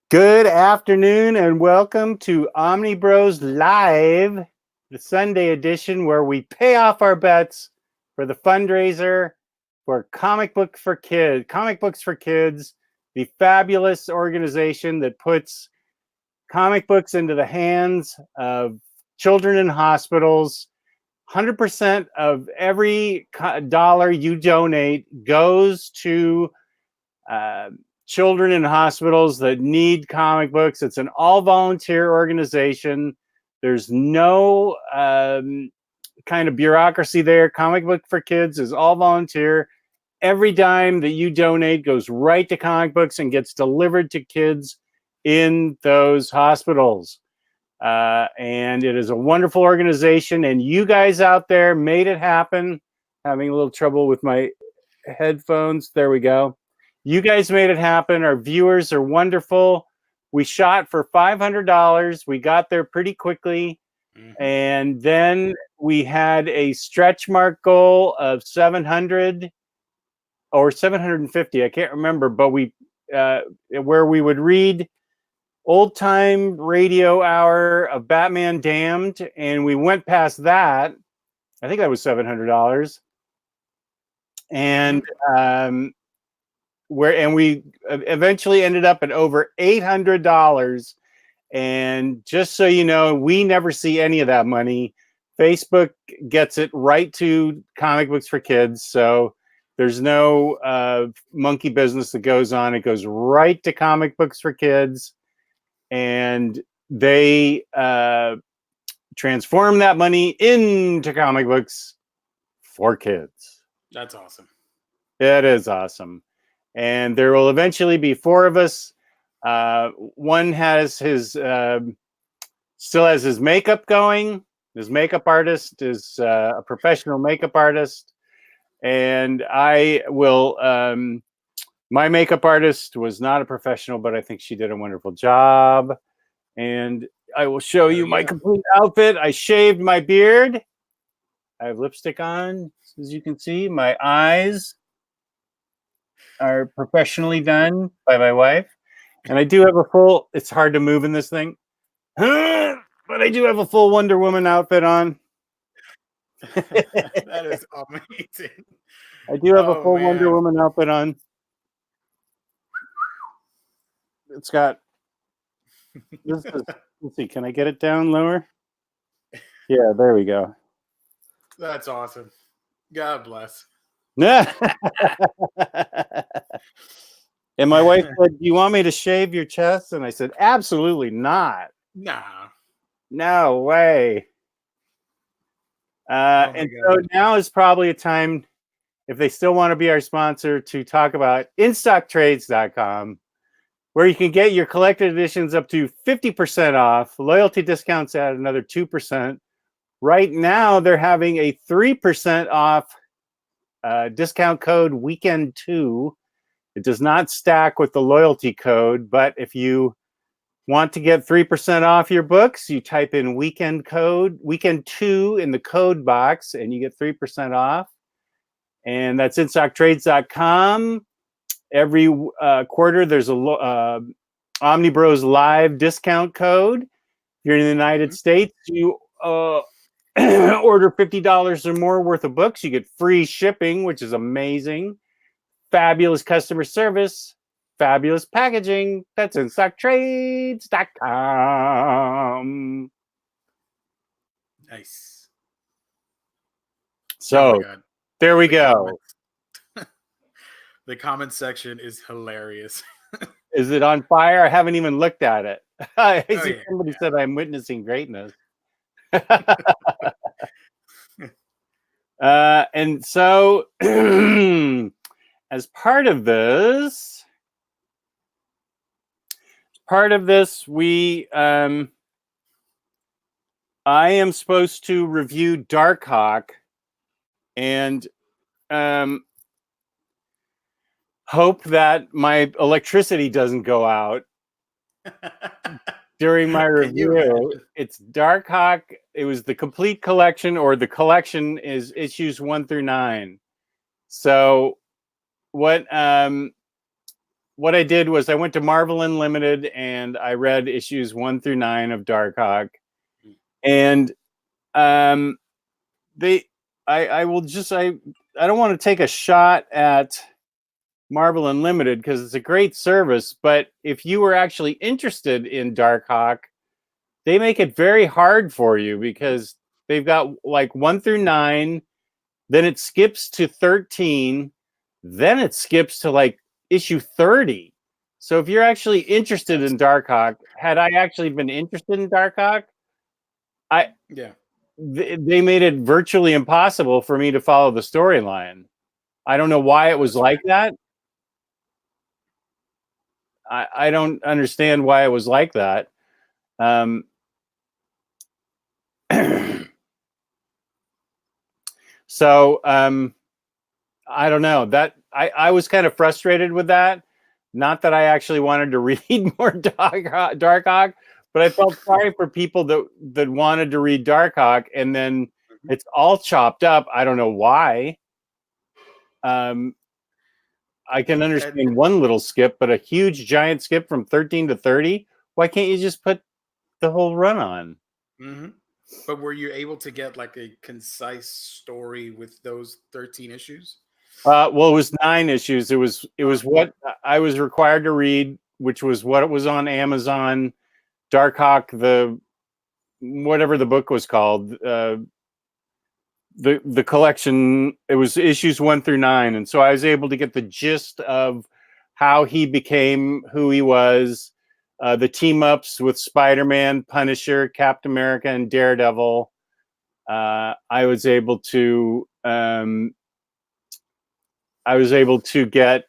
Good afternoon and welcome to OmniBros Live, the Sunday edition where we pay off our bets for the fundraiser for ComicBooks for Kids, the fabulous organization that puts comic books into the hands of children in hospitals. 100% of every dollar you donate goes to children in hospitals that need comic books. It's an all-volunteer organization. There's no kind of bureaucracy there. Comic Book for Kids is all volunteer. Every dime that you donate goes right to comic books and gets delivered to kids in those hospitals. And it is a wonderful organization. And you guys out there made it happen. Having a little trouble with my headphones. There we go. You guys made it happen. Our viewers are wonderful. We shot for $500. We got there pretty quickly. And then we had a stretch mark goal of 700 or 750. I can't remember, but where we would read old time radio hour of Batman Damned. And we went past that. I think that was $700. And, we eventually ended up at over $800. And just so you know, we never see any of that money. Facebook gets it right to Comic Books for Kids. So there's no monkey business that goes on. It goes right to Comic Books for Kids. And they transform that money into comic books for kids. That's awesome. It is awesome. And there will eventually be 4 of us. One has his still has his makeup going. His makeup artist is a professional makeup artist, and I will. My makeup artist was not a professional, but I think she did a wonderful job. And I will show you my complete outfit. I shaved my beard. I have lipstick on, as you can see. My eyes are professionally done by my wife. And I do have a full, it's hard to move in this thing, but I do have a full Wonder Woman outfit on. That is amazing. I do have a full Wonder Woman outfit on. It's got, let's see, can I get it down lower? Yeah, there we go. That's awesome. God bless. And my wife said, "Do you want me to shave your chest?" And I said, "Absolutely not. Nah. No way." And so now is probably a time, if they still want to be our sponsor, to talk about InStockTrades.com, where you can get your collected editions up to 50% off. Loyalty discounts at another 2%. Right now, they're having a 3% off discount code Weekend2. It does not stack with the loyalty code, but if you want to get 3% off your books, you type in Weekend2 in the code box, and you get 3% off. And that's InStockTrades.com. Every quarter, there's a OmniBros Live discount code. If you're in the United States, you order $50 or more worth of books, you get free shipping, which is amazing. Fabulous customer service, fabulous packaging. That's InStockTrades.com. Nice. So there we go. The comment section is hilarious. Is it on fire? I haven't even looked at it. I see somebody said I'm witnessing greatness. And so as part of this, we I am supposed to review Darkhawk and hope that my electricity doesn't go out during my review. It's Darkhawk. It was the complete collection, or the collection is issues 1 through 9. So what what I did was I went to Marvel Unlimited and I read issues 1 through 9 of Darkhawk, and I will just I don't want to take a shot at Marvel Unlimited because it's a great service, but if you were actually interested in Darkhawk, they make it very hard for you because they've got like 1 through 9, then it skips to 13, then it skips to like issue 30. So if you're actually interested in Darkhawk, had I actually been interested in Darkhawk, Yeah. they made it virtually impossible for me to follow the storyline. I don't know why it was like that. I don't understand why it was like that. So I don't know that I was kind of frustrated with that. Not that I actually wanted to read more Darkhawk, but I felt sorry for people that wanted to read Darkhawk, and then it's all chopped up. I don't know why. I can understand one little skip, but a huge giant skip from 13 to 30. Why can't you just put the whole run on? Mm-hmm. But were you able to get like a concise story with those 13 issues? Well, it was 9 issues. It was what I was required to read, which was what it was on Amazon. Darkhawk, the whatever the book was called, the collection. It was issues 1 through 9, and so I was able to get the gist of how he became who he was. The team ups with Spider-Man, Punisher, Captain America, and Daredevil. I was able to get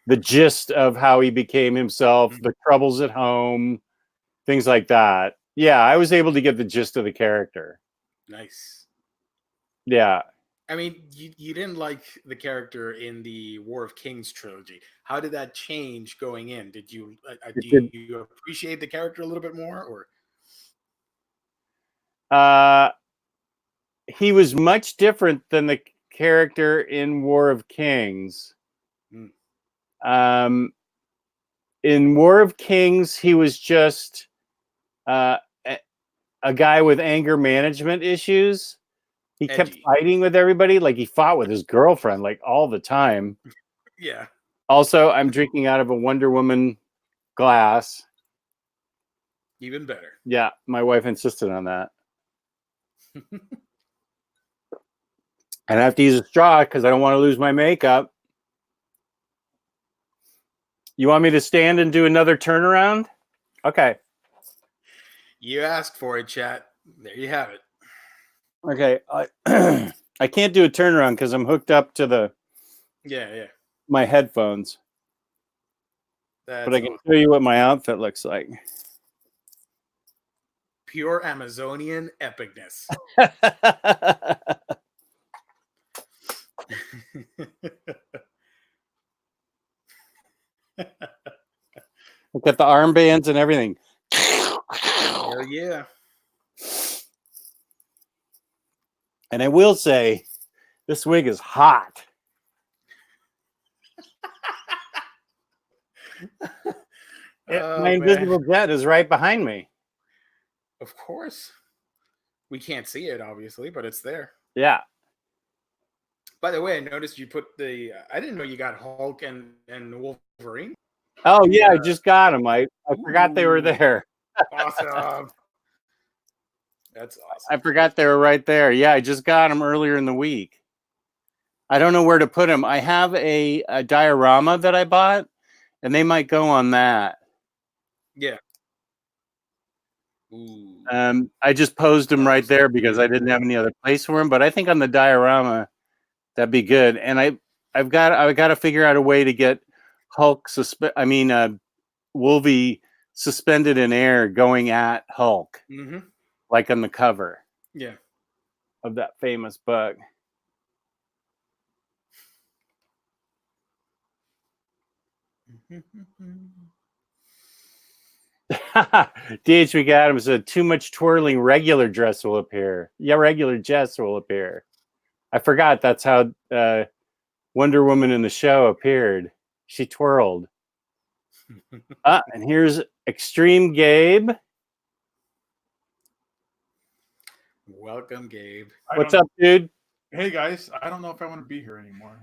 the gist of how he became himself, the troubles at home, things like that. Yeah, I was able to get the gist of the character. Nice. Yeah. I mean, you didn't like the character in the War of Kings trilogy. How did that change going in? Did you do you appreciate the character a little bit more, or? He was much different than the character in War of Kings. In War of Kings, he was just a guy with anger management issues. He kept fighting with everybody, like he fought with his girlfriend like all the time. Yeah. Also, I'm drinking out of a Wonder Woman glass. Even better. Yeah, my wife insisted on that. And I have to use a straw because I don't want to lose my makeup. You want me to stand and do another turnaround? Okay. You asked for it, chat. There you have it. Okay. I can't do a turnaround because I'm hooked up to the my headphones. But I can show you what my outfit looks like. Pure Amazonian epicness. Look at the armbands and everything. Hell yeah. And I will say, this wig is hot. My invisible jet is right behind me. Of course. We can't see it, obviously, but it's there. Yeah. By the way, I noticed you put the... I didn't know you got Hulk and Wolverine. Oh, yeah, I just got them. I forgot they were there. Awesome. That's awesome. I forgot they were right there. Yeah, I just got them earlier in the week. I don't know where to put them. I have a diorama that I bought, and they might go on that. Yeah. I just posed them right there because I didn't have any other place for them. But I think on the diorama, that'd be good. And I've got to figure out a way to get Hulk Wolvie suspended in air going at Hulk, like on the cover. Yeah. Of that famous book. DHB Adams said, too much twirling, regular dress will appear. Yeah, regular dress will appear. I forgot that's how Wonder Woman in the show appeared. She twirled. And here's Extreme Gabe. Welcome, Gabe. What's up, dude? Hey, guys. I don't know if I want to be here anymore.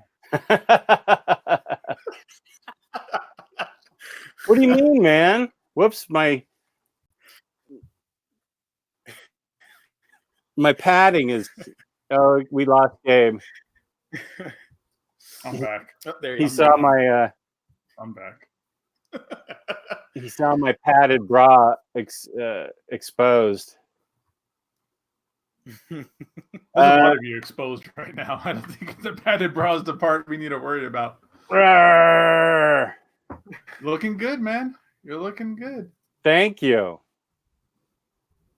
What do you mean, man? Whoops, my padding is... Oh, we lost Gabe. I'm back. Oh, there He you saw my... I'm back. he saw my padded bra exposed. There's a lot of you exposed right now. I don't think the padded bra is the part we need to worry about. Looking good, man. You're looking good. Thank you.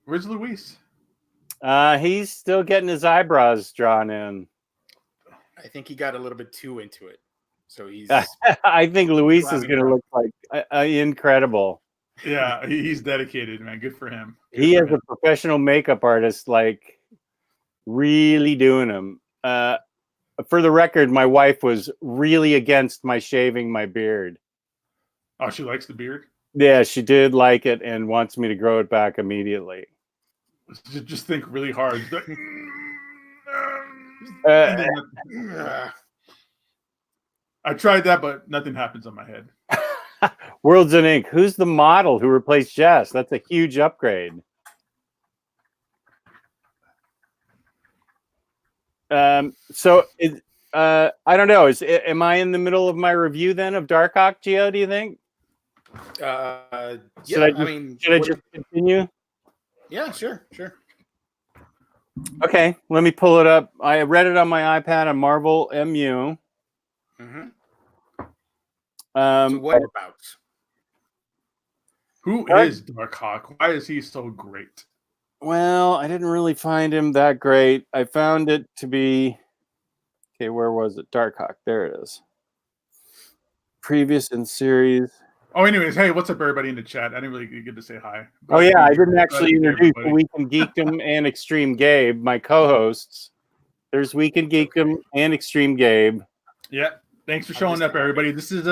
Where's Luis? He's still getting his eyebrows drawn in. I think he got a little bit too into it. So he's... I think Luis is going to look like incredible. Yeah, he's dedicated, man. Good for him. He is a professional makeup artist, like really doing them. For the record, my wife was really against my shaving my beard. Oh, she likes the beard? Yeah, she did like it and wants me to grow it back immediately. Just think really hard. I tried that, but nothing happens on my head. Worlds in Ink. Who's the model who replaced Jess? That's a huge upgrade. So I don't know. Am I in the middle of my review then of Darkhawk, Gio? Do you think? Should I just continue? Yeah, sure. Okay, let me pull it up. I read it on my iPad on Marvel MU. Mm-hmm. So what about? Who is Darkhawk? Why is he so great? Well, I didn't really find him that great. I found it to be... Okay, where was it? Darkhawk. There it is. Previous in series. Oh, anyways, hey, what's up, everybody in the chat? I didn't really get to say hi. Oh, yeah, I didn't actually introduce Weekend Geekdom and Extreme Gabe, my co-hosts. There's Weekend Geekdom and Extreme Gabe. Yeah, thanks for showing up, everybody. This is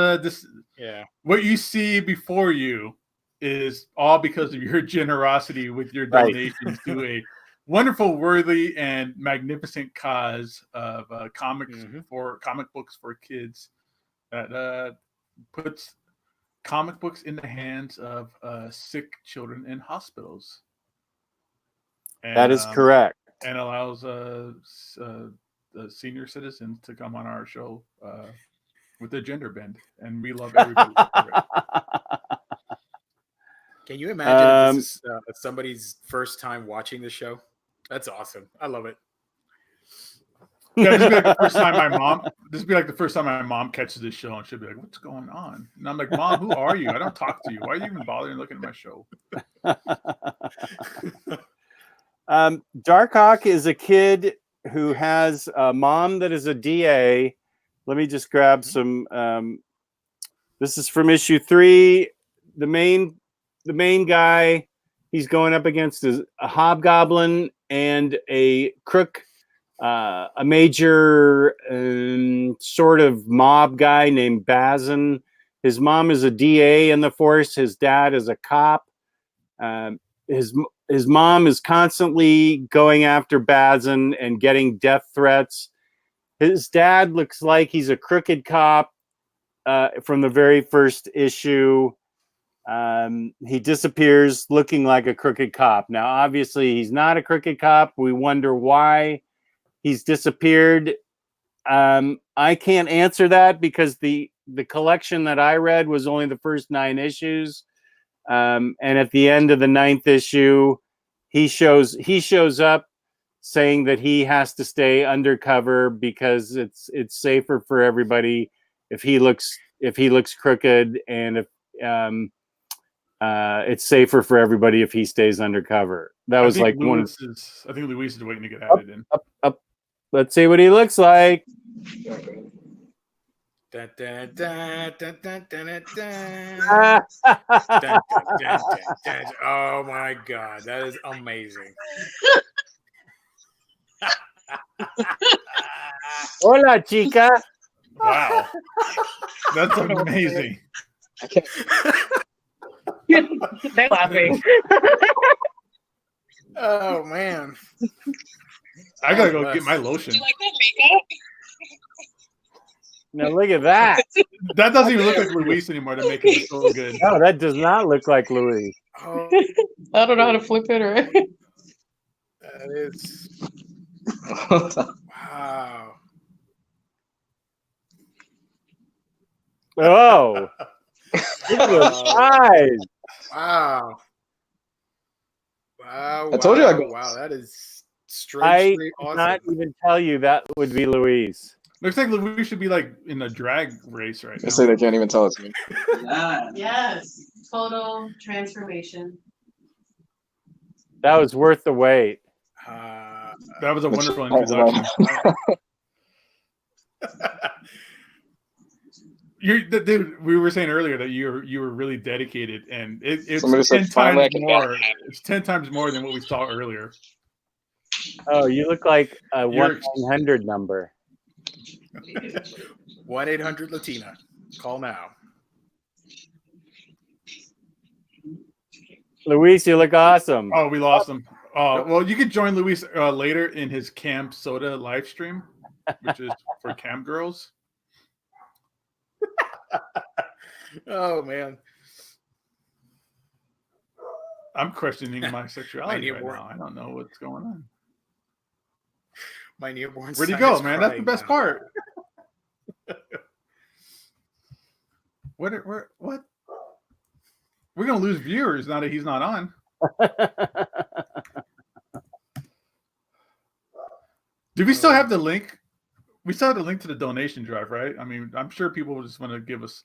what you see before you is all because of your generosity with your donations to a wonderful, worthy, and magnificent cause of comic books for kids that puts comic books in the hands of sick children in hospitals. And, that is correct. And allows senior citizens to come on our show with a gender bend. And we love everybody. Can you imagine if this is somebody's first time watching the show? That's awesome. I love it. Yeah, this would be like the first time my mom catches this show and she'll be like, "What's going on?" And I'm like, "Mom, who are you? I don't talk to you. Why are you even bothering looking at my show?" Darkhawk is a kid who has a mom that is a DA. Let me just grab some. This is from issue 3. The main guy, he's going up against a hobgoblin and a crook, a major sort of mob guy named Bazin. His mom is a DA in the force. His dad is a cop. His mom is constantly going after Bazin and getting death threats. His dad looks like he's a crooked cop from the very first issue. He disappears looking like a crooked cop. Now, obviously, he's not a crooked cop. We wonder why he's disappeared. I can't answer that because the collection that I read was only the first 9 issues. And at the end of the 9th issue, he shows up saying that he has to stay undercover because it's safer for everybody if he looks crooked, and if it's safer for everybody if he stays undercover. That was like one. I think Luis is waiting to get added in. Up. Let's see what he looks like. Oh my god, that is amazing. Hola, chica. Wow. That's amazing. I can't. They're laughing. Oh man. I gotta go get my lotion. Do you like that makeup? Now look at that. That doesn't even look like Luis anymore to make it so good. No, that does not look like Louis. Oh, I don't know how to flip it, right? that is wow. Oh, look at those eyes. Wow. Wow. I told you I go- Wow, that is I strangely could awesome. not even tell you that would be Louise. Looks like Luis should be like in a drag race right They now. say they can't even tell it's me. Yes, total transformation. That was worth the wait. That was a wonderful introduction. Dude, we were saying earlier that you were really dedicated, and it's Somebody said 10 finally I times can more. It's 10 times more than what we saw earlier. Oh, you look like a You're- 1-900 number. 1-800-Latina. Call now. Louise, you look awesome. Oh, we lost him. Well, you could join Luis later in his Camp Soda live stream, which is for cam girls. Oh man. I'm questioning my sexuality right newborn. now. I don't know what's going on. My newborn. Where'd he son go, is man? That's the crying best now. part. What? We're gonna lose viewers now that he's not on. Do we still have the link? We still have the link to the donation drive, right? I mean, I'm sure people just want to give us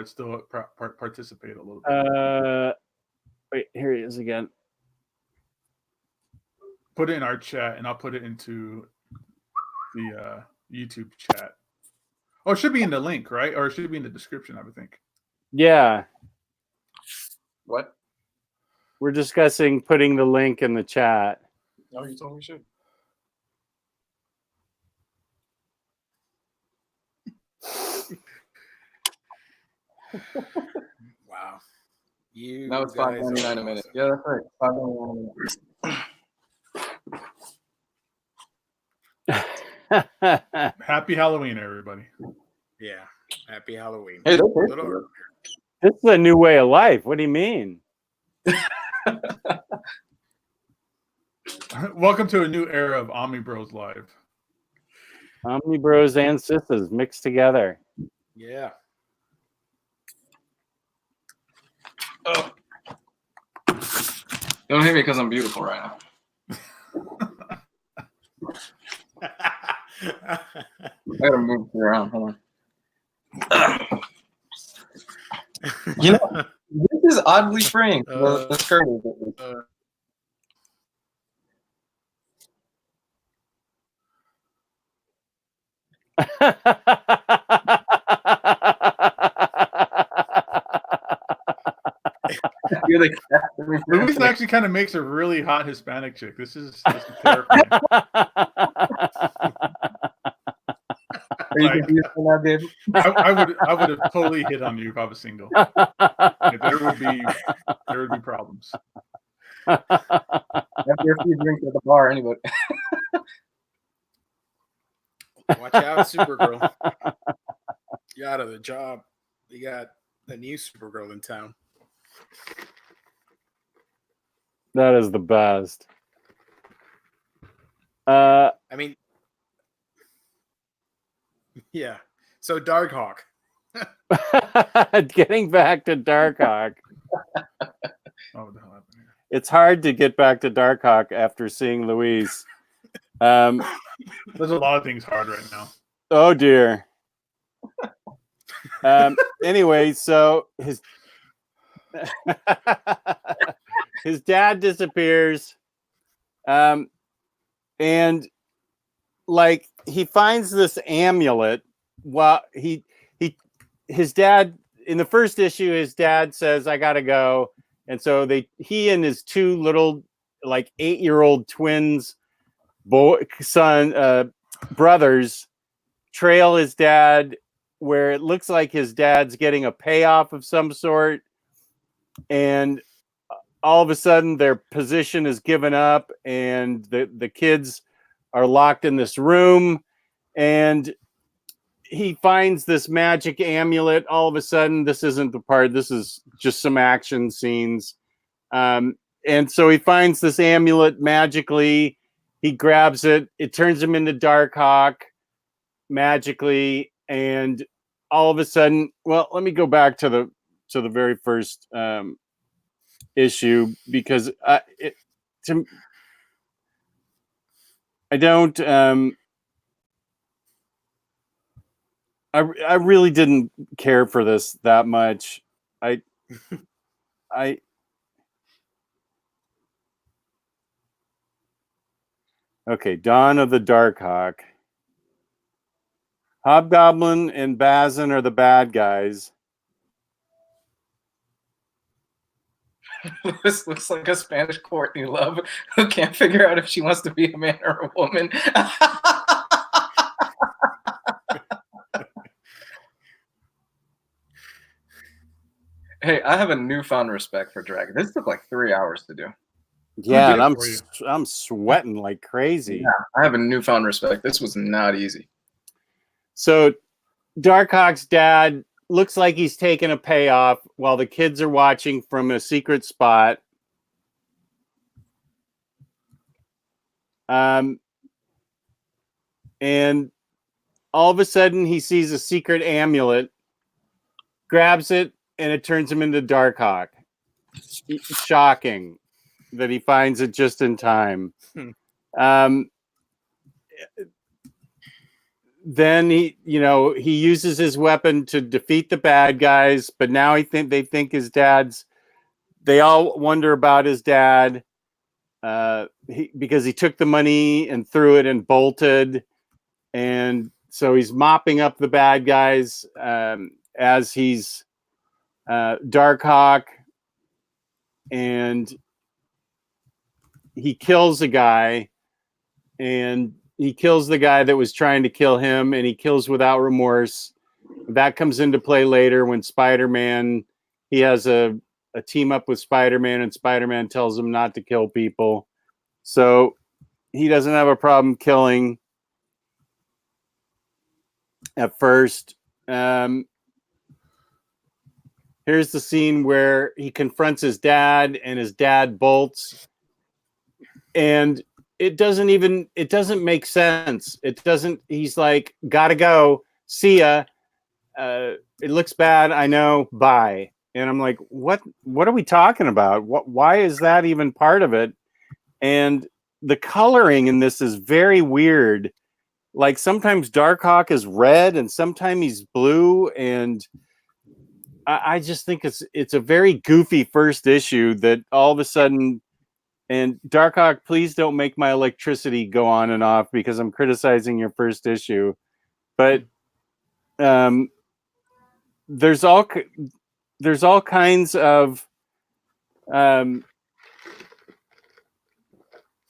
still participate a little bit. Wait, here he is again. Put it in our chat, and I'll put it into the YouTube chat. Oh, it should be in the link, right? Or it should be in the description, I would think. Yeah, What? we're discussing putting the link in the chat. No, you told me we should. Wow. You Now it's guys are $5.99 a minute. awesome. Yeah, that's right. $5.99 a minute. Happy Halloween, everybody. Yeah. Happy Halloween. Hey, that's Little- This is a new way of life. What do you mean? Welcome to a new era of OmniBros Live. OmniBros and Sisses mixed together. Yeah. Oh. Don't hate me because I'm beautiful right now. I gotta move you around. Hold on. You know, this is oddly freeing. The skirt is Luis actually kind of makes a really hot Hispanic chick. This is terrifying. Are you confused now, David? I would have totally hit on you if I was single. There would be problems. After a few drinks at the bar, anyway. Watch out, Supergirl. You out of the job. You got the new Supergirl in town. That is the best. I mean, yeah. So Darkhawk. Getting back to Darkhawk. Oh, what the hell happened here? It's hard to get back to Darkhawk after seeing Louise. There's a lot of things hard right now. Oh dear. Anyway, so his dad disappears, and like he finds this amulet. While his dad in the first issue, his dad says, "I gotta go," and so he and his two little like 8-year-old twins, brothers, trail his dad where it looks like his dad's getting a payoff of some sort, and all of a sudden their position is given up, and the kids are locked in this room, and he finds this magic amulet. All of a sudden, this isn't the part. This is just some action scenes. And so he finds this amulet magically. He grabs it. It turns him into Darkhawk magically. And all of a sudden, well, let me go back to the very first issue, because I don't. I really didn't care for this that much. Okay, Dawn of the Darkhawk. Hobgoblin and Bazin are the bad guys. This looks like a Spanish Courtney Love who can't figure out if she wants to be a man or a woman. Hey, I have a newfound respect for Dragon. This took like 3 hours to do. Yeah, and I'm sweating like crazy. Yeah, I have a newfound respect. This was not easy. So Darkhawk's dad looks like he's taking a payoff while the kids are watching from a secret spot. And all of a sudden he sees a secret amulet, grabs it, and it turns him into Darkhawk. Shocking that he finds it just in time. Then he uses his weapon to defeat the bad guys, but now they think his dad's. They all wonder about his dad because he took the money and threw it and bolted, and so he's mopping up the bad guys as he's Darkhawk, and he kills a guy, and he kills the guy that was trying to kill him, and he kills without remorse. That comes into play later when Spider-Man, he has a team up with Spider-Man, and Spider-Man tells him not to kill people. So he doesn't have a problem killing at first. Here's the scene where he confronts his dad, and his dad bolts, and it doesn't make sense. It doesn't. He's like, gotta go, see ya. It looks bad, I know, bye. And I'm like, what are we talking about? Why is that even part of it? And the coloring in this is very weird. Like sometimes Darkhawk is red and sometimes he's blue, and I just think it's a very goofy first issue that all of a sudden. And Darkhawk, please don't make my electricity go on and off because I'm criticizing your first issue. But there's all kinds of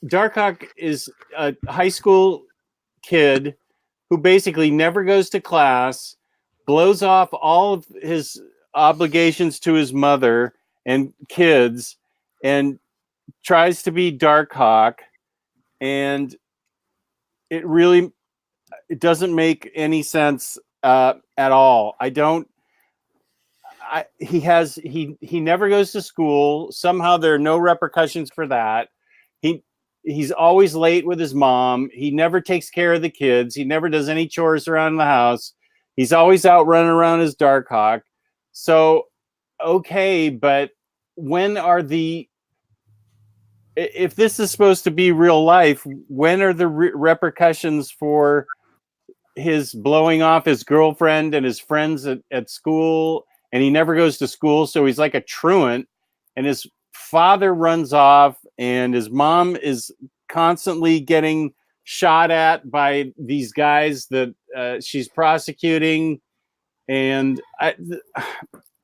Darkhawk is a high school kid who basically never goes to class, blows off all of his obligations to his mother and kids, and tries to be Darkhawk, and it doesn't make any sense at all. He never goes to school. Somehow there are no repercussions for that. He's always late with his mom. He never takes care of the kids. He never does any chores around the house. He's always out running around as Darkhawk. So, okay, but if this is supposed to be real life, when are the repercussions for his blowing off his girlfriend and his friends at school? And he never goes to school, so he's like a truant, and his father runs off, and his mom is constantly getting shot at by these guys that she's prosecuting. And I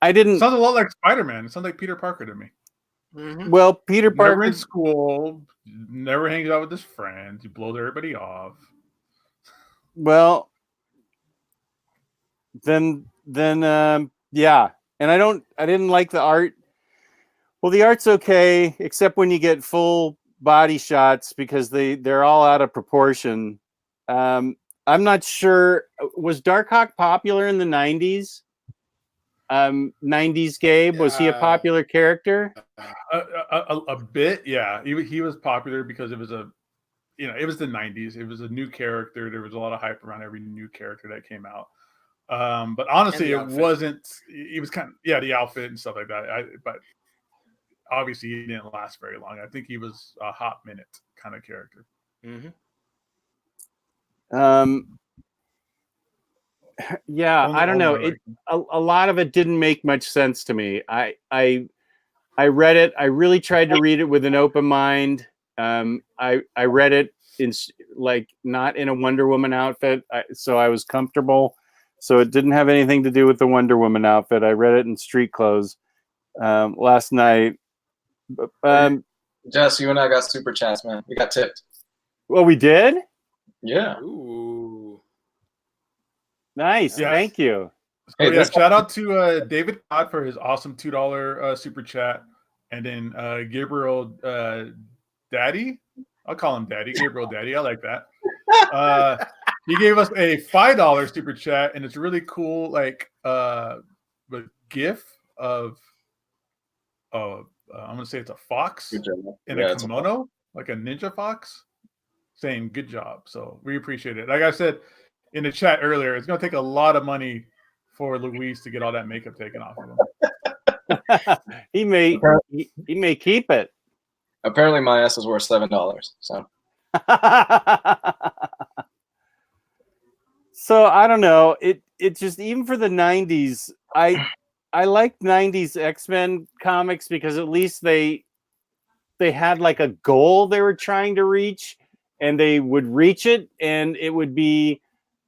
didn't. It sounds a lot like Spider-Man. It sounds like Peter Parker to me. Mm-hmm. Well, Peter Parker never in school, never hangs out with his friends. He blows everybody off. Well, yeah. And I didn't like the art. Well, the art's okay, except when you get full body shots because they're all out of proportion. I'm not sure. Was Darkhawk popular in the 90s? 90s Gabe, was he a popular character? A bit, yeah. He was popular because it was it was the 90s. It was a new character. There was a lot of hype around every new character that came out. But honestly, it wasn't. It was kind of the outfit and stuff like that. But obviously, he didn't last very long. I think he was a hot minute kind of character. Mm-hmm. Yeah, I don't know. A lot of it didn't make much sense to me. I read it. I really tried to read it with an open mind. I read it in not in a Wonder Woman outfit, so I was comfortable. So it didn't have anything to do with the Wonder Woman outfit. I read it in street clothes last night. Jess, you and I got super chats, man. We got tipped. Well, we did? Yeah. Ooh. Nice. Yes. Thank you. Hey, shout out to David Todd for his awesome $2 super chat. And then Gabriel Daddy. I'll call him Daddy. Gabriel Daddy. I like that. He gave us a $5 super chat, and it's really cool, like the GIF of I'm gonna say it's a fox in a kimono, like a ninja fox, saying good job. So we appreciate it. Like I said in the chat earlier, it's gonna take a lot of money for Luis to get all that makeup taken off of him. he may keep it. Apparently my ass is worth $7. So So I don't know. It just, even for the 90s, I liked 90s X-Men comics because at least they had like a goal they were trying to reach, and they would reach it, and it would be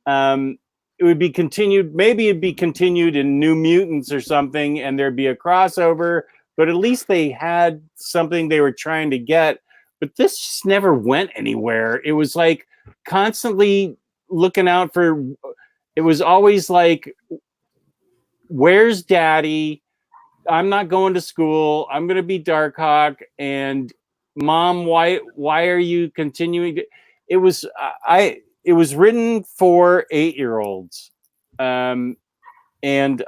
continued. Maybe it'd be continued in New Mutants or something, and there'd be a crossover, but at least they had something they were trying to get. But this just never went anywhere. It was like constantly looking out for, it was always like, where's Daddy? I'm not going to school. I'm going to be Darkhawk. And Mom, why are you continuing? It was written for 8-year-olds. And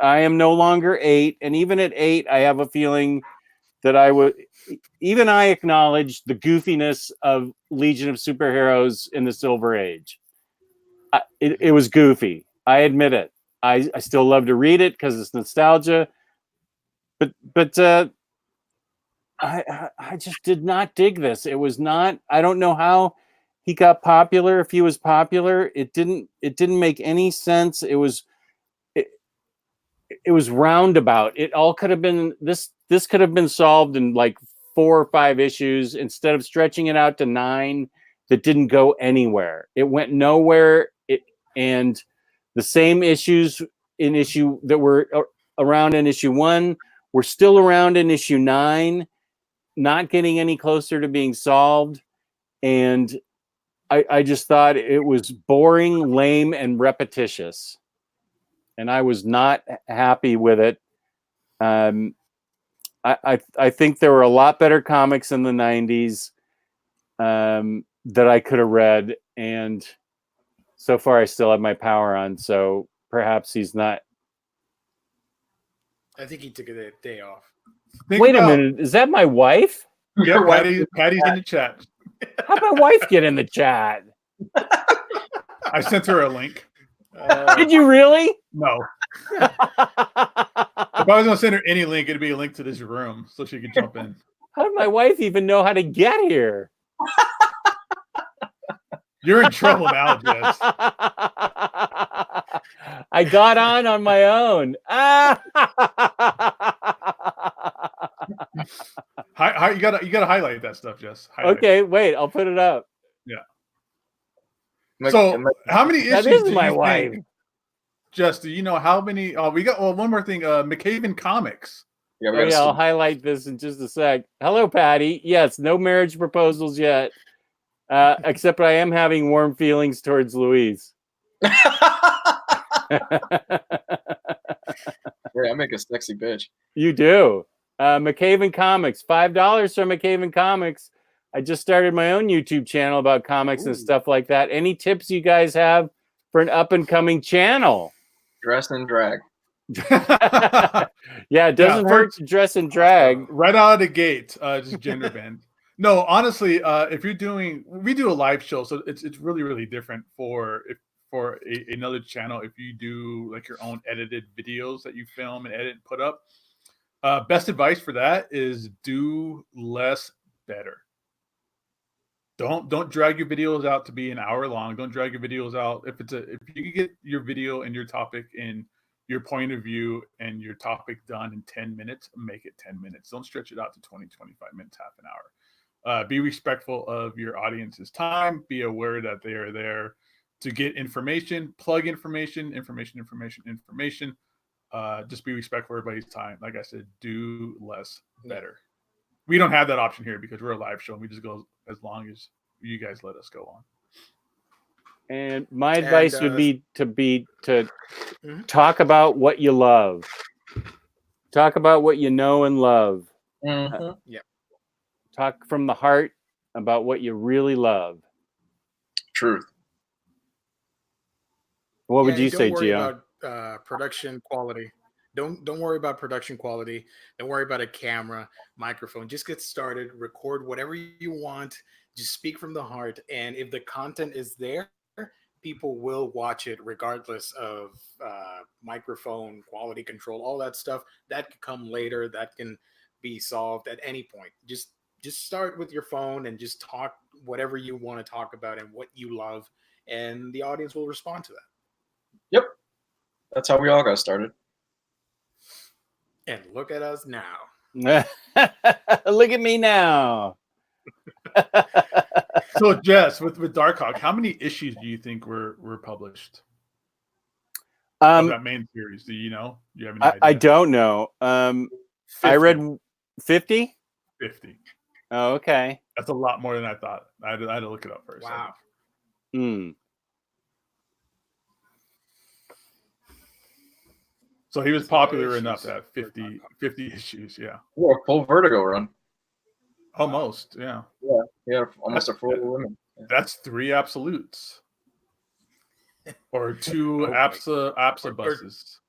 I am no longer 8. And even at 8, I have a feeling that I acknowledge the goofiness of Legion of Superheroes in the Silver Age. It was goofy. I admit it. I still love to read it because it's nostalgia. But I just did not dig this. It was not. I don't know how he got popular. If he was popular, it didn't make any sense. It was roundabout. It all could have been this could have been solved in like 4 or 5 issues instead of stretching it out to 9 that didn't go anywhere. It went nowhere. And the same issues in issue that were around in issue 1 were still around in issue 9, not getting any closer to being solved. And I just thought it was boring, lame, and repetitious. And I was not happy with it. I think there were a lot better comics in the 90s that I could have read. And so far, I still have my power on. So perhaps he's not. I think he took a day off. Wait a minute. Is that my wife? Yeah, Patty's in the chat. How'd my wife get in the chat? I sent her a link. Did you really? No. If I was going to send her any link, it'd be a link to this room so she could jump in. How did my wife even know how to get here? You're in trouble now, Jess. I got on my own. You gotta highlight that stuff, Jess. Highlight. Okay, wait, I'll put it up. Yeah. So how many issues? That is do my you wife. think, Jess, do you know how many? We got one more thing. McCaven Comics. Yeah, I'll highlight this in just a sec. Hello, Patty. Yes, no marriage proposals yet. Except I am having warm feelings towards Louise. Yeah, I make a sexy bitch. You do. McCaven Comics, $5 from McCaven Comics. I just started my own YouTube channel about comics and stuff like that. Any tips you guys have for an up and coming channel? Dress and drag. Yeah, it doesn't hurt to dress and drag. Right out of the gate, just gender bend. No, honestly, if you're doing, we do a live show, so it's really, really different for another channel. If you do like your own edited videos that you film and edit and put up, best advice for that is do less better. Don't drag your videos out to be an hour long. Don't drag your videos out if you can get your video and your topic in your point of view and your topic done in 10 minutes, make it 10 minutes. Don't stretch it out to 20, 25 minutes, half an hour. Be respectful of your audience's time. Be aware that they are there to get information, plug information. Just be respectful of everybody's time. Like I said, do less better. We don't have that option here because we're a live show and we just go as long as you guys let us go on. And my advice would be to talk about what you love. Talk about what you know and love. Talk from the heart about what you really love. Truth. What would you say, Gio? About production quality. Don't worry about production quality. Don't worry about a camera, microphone. Just get started. Record whatever you want. Just speak from the heart. And if the content is there, people will watch it regardless of microphone, quality control, all that stuff. That can come later. That can be solved at any point. Just start with your phone and just talk whatever you want to talk about and what you love. And the audience will respond to that. Yep. That's how we all got started. And look at us now. Look at me now. So, Jess, with Darkhawk, how many issues do you think were published? Of that main series, do you know? Do you have any idea? I don't know. I read 50. 50. Oh, okay. That's a lot more than I thought. I had to look it up first. Wow. So he was popular enough to have 50 issues, yeah. Well, a full Vertigo run. Almost, yeah. Yeah, almost a full woman. Yeah. That's 3 absolutes. Or 2 APSA buses.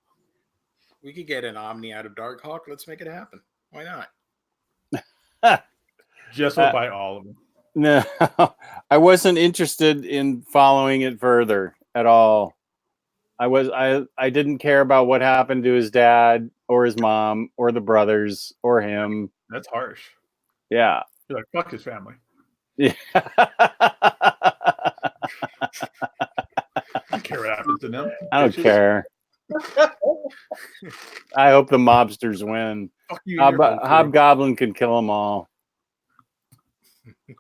We could get an Omni out of Darkhawk. Let's make it happen. Why not? Jess will buy all of them. No, I wasn't interested in following it further at all. I didn't care about what happened to his dad or his mom or the brothers or him. That's harsh. Yeah. You're like, fuck his family. Yeah. I don't care what happens to them. I don't care. I hope the mobsters win. Hobgoblin can kill them all.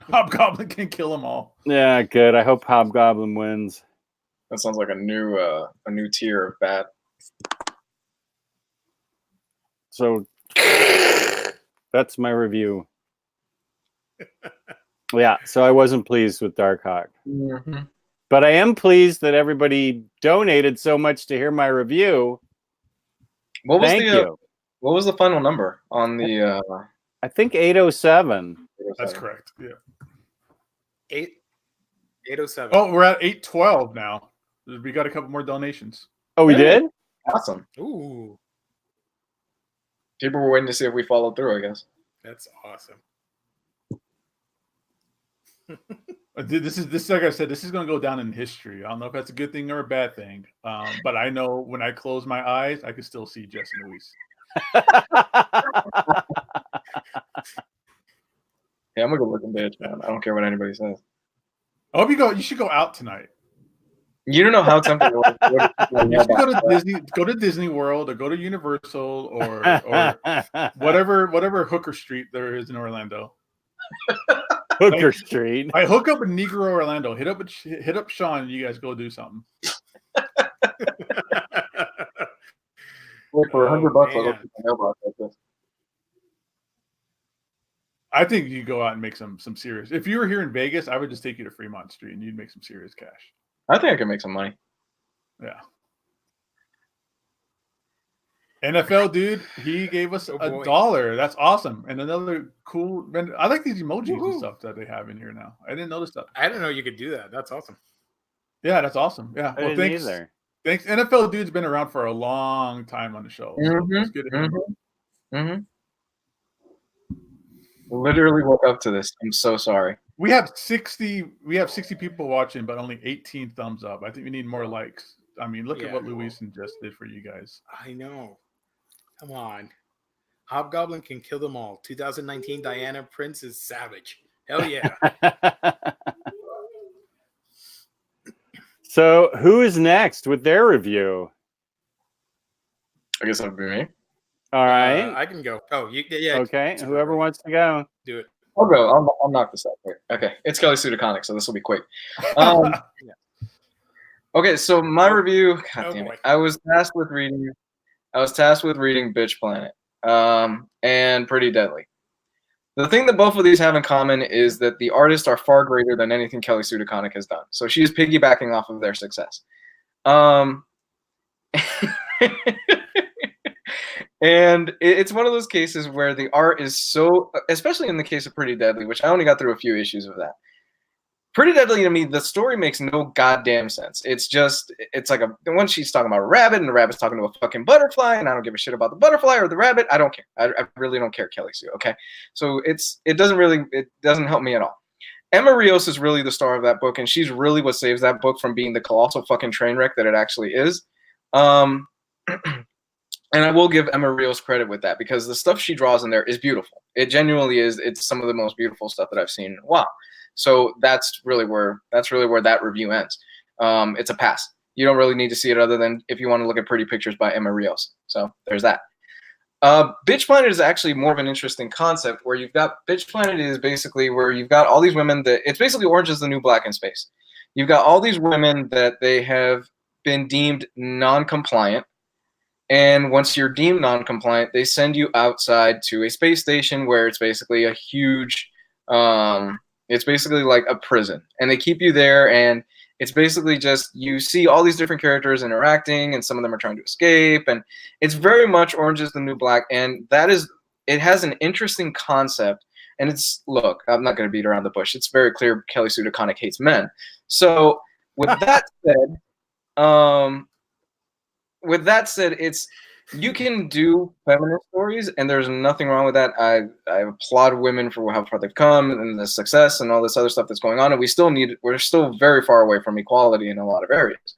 Hobgoblin can kill them all. Yeah, good. I hope Hobgoblin wins. That sounds like a new tier of bad. So that's my review. Yeah, so I wasn't pleased with Darkhawk. But I am pleased that everybody donated so much to hear my review. What was Thank you. What was the final number on the I think 807. That's correct. Yeah. 807. Oh, we're at 812 now. We got a couple more donations. Oh, we did? Awesome. Ooh. People were waiting to see if we followed through, I guess. That's awesome. This like I said, this is going to go down in history. I don't know if that's a good thing or a bad thing, but I know when I close my eyes, I can still see Jess and Luis. Yeah, I'm a good looking bitch, man. I don't care what anybody says. I hope you should go out tonight. You don't know how tempting it was. You should go to Disney World or go to Universal or whatever hooker street there is in Orlando. Hooker Street. I hook up in Negro Orlando. Hit up Sean and you guys go do something. Well, for $100, I'll look at the mailbox like this. I think you go out and make some serious. If you were here in Vegas, I would just take you to Fremont Street and you'd make some serious cash. I think I can make some money. Yeah. NFL dude, he gave us Oh, boy. $1. That's awesome. And another cool. I like these emojis and Woohoo. stuff that they have in here now. I didn't notice that. I didn't know you could do that. That's awesome. Yeah, that's awesome. Yeah. I Well, didn't thanks. either. Thanks. NFL dude's been around for a long time on the show. So let's get him. Literally woke up to this. I'm so sorry. We have 60 people watching, but only 18 thumbs up. I think we need more likes. I mean, look at what Luis and Jess did for you guys. I know. Come on. Hobgoblin can kill them all. 2019 Diana Prince is savage. Hell yeah. So who is next with their review? I guess that would be me. All right. I can go. Oh, yeah. Okay. Whoever wants to go. Do it. I'll go. I'll knock this out quick. Okay. It's Kelly Sue DeConnick, so this will be quick. Okay, so my review, God damn it. I was tasked with reading Bitch Planet and Pretty Deadly. The thing that both of these have in common is that the artists are far greater than anything Kelly Sue DeConnick has done. So she's piggybacking off of their success. And it's one of those cases where the art is so, especially in the case of Pretty Deadly, which I only got through a few issues of that. Pretty Deadly to me, the story makes no goddamn sense. It's like when she's talking about a rabbit and the rabbit's talking to a fucking butterfly, and I don't give a shit about the butterfly or the rabbit. I don't care. I really don't care, Kelly Sue. Okay, so it doesn't help me at all. Emma Rios is really the star of that book, and she's really what saves that book from being the colossal fucking train wreck that it actually is. And I will give Emma Rios credit with that because the stuff she draws in there is beautiful. It genuinely is. It's some of the most beautiful stuff that I've seen in a while. So that's really where that review ends. It's a pass. You don't really need to see it other than if you want to look at pretty pictures by Emma Rios. So there's that. Bitch Planet is actually more of an interesting concept where you've got Bitch Planet is basically where you've got all these women that it's basically Orange is the New Black in space. You've got all these women that they have been deemed non-compliant. And once you're deemed non-compliant, they send you outside to a space station where it's basically a huge, it's basically like a prison. And they keep you there, and it's basically just you see all these different characters interacting, and some of them are trying to escape. And it's very much Orange is the New Black, and it has an interesting concept. And look, I'm not going to beat around the bush. It's very clear Kelly Sue DeConnick hates men. So with that said, you can do feminist stories, and there's nothing wrong with that. I applaud women for how far they've come and the success and all this other stuff that's going on. And we're still very far away from equality in a lot of areas.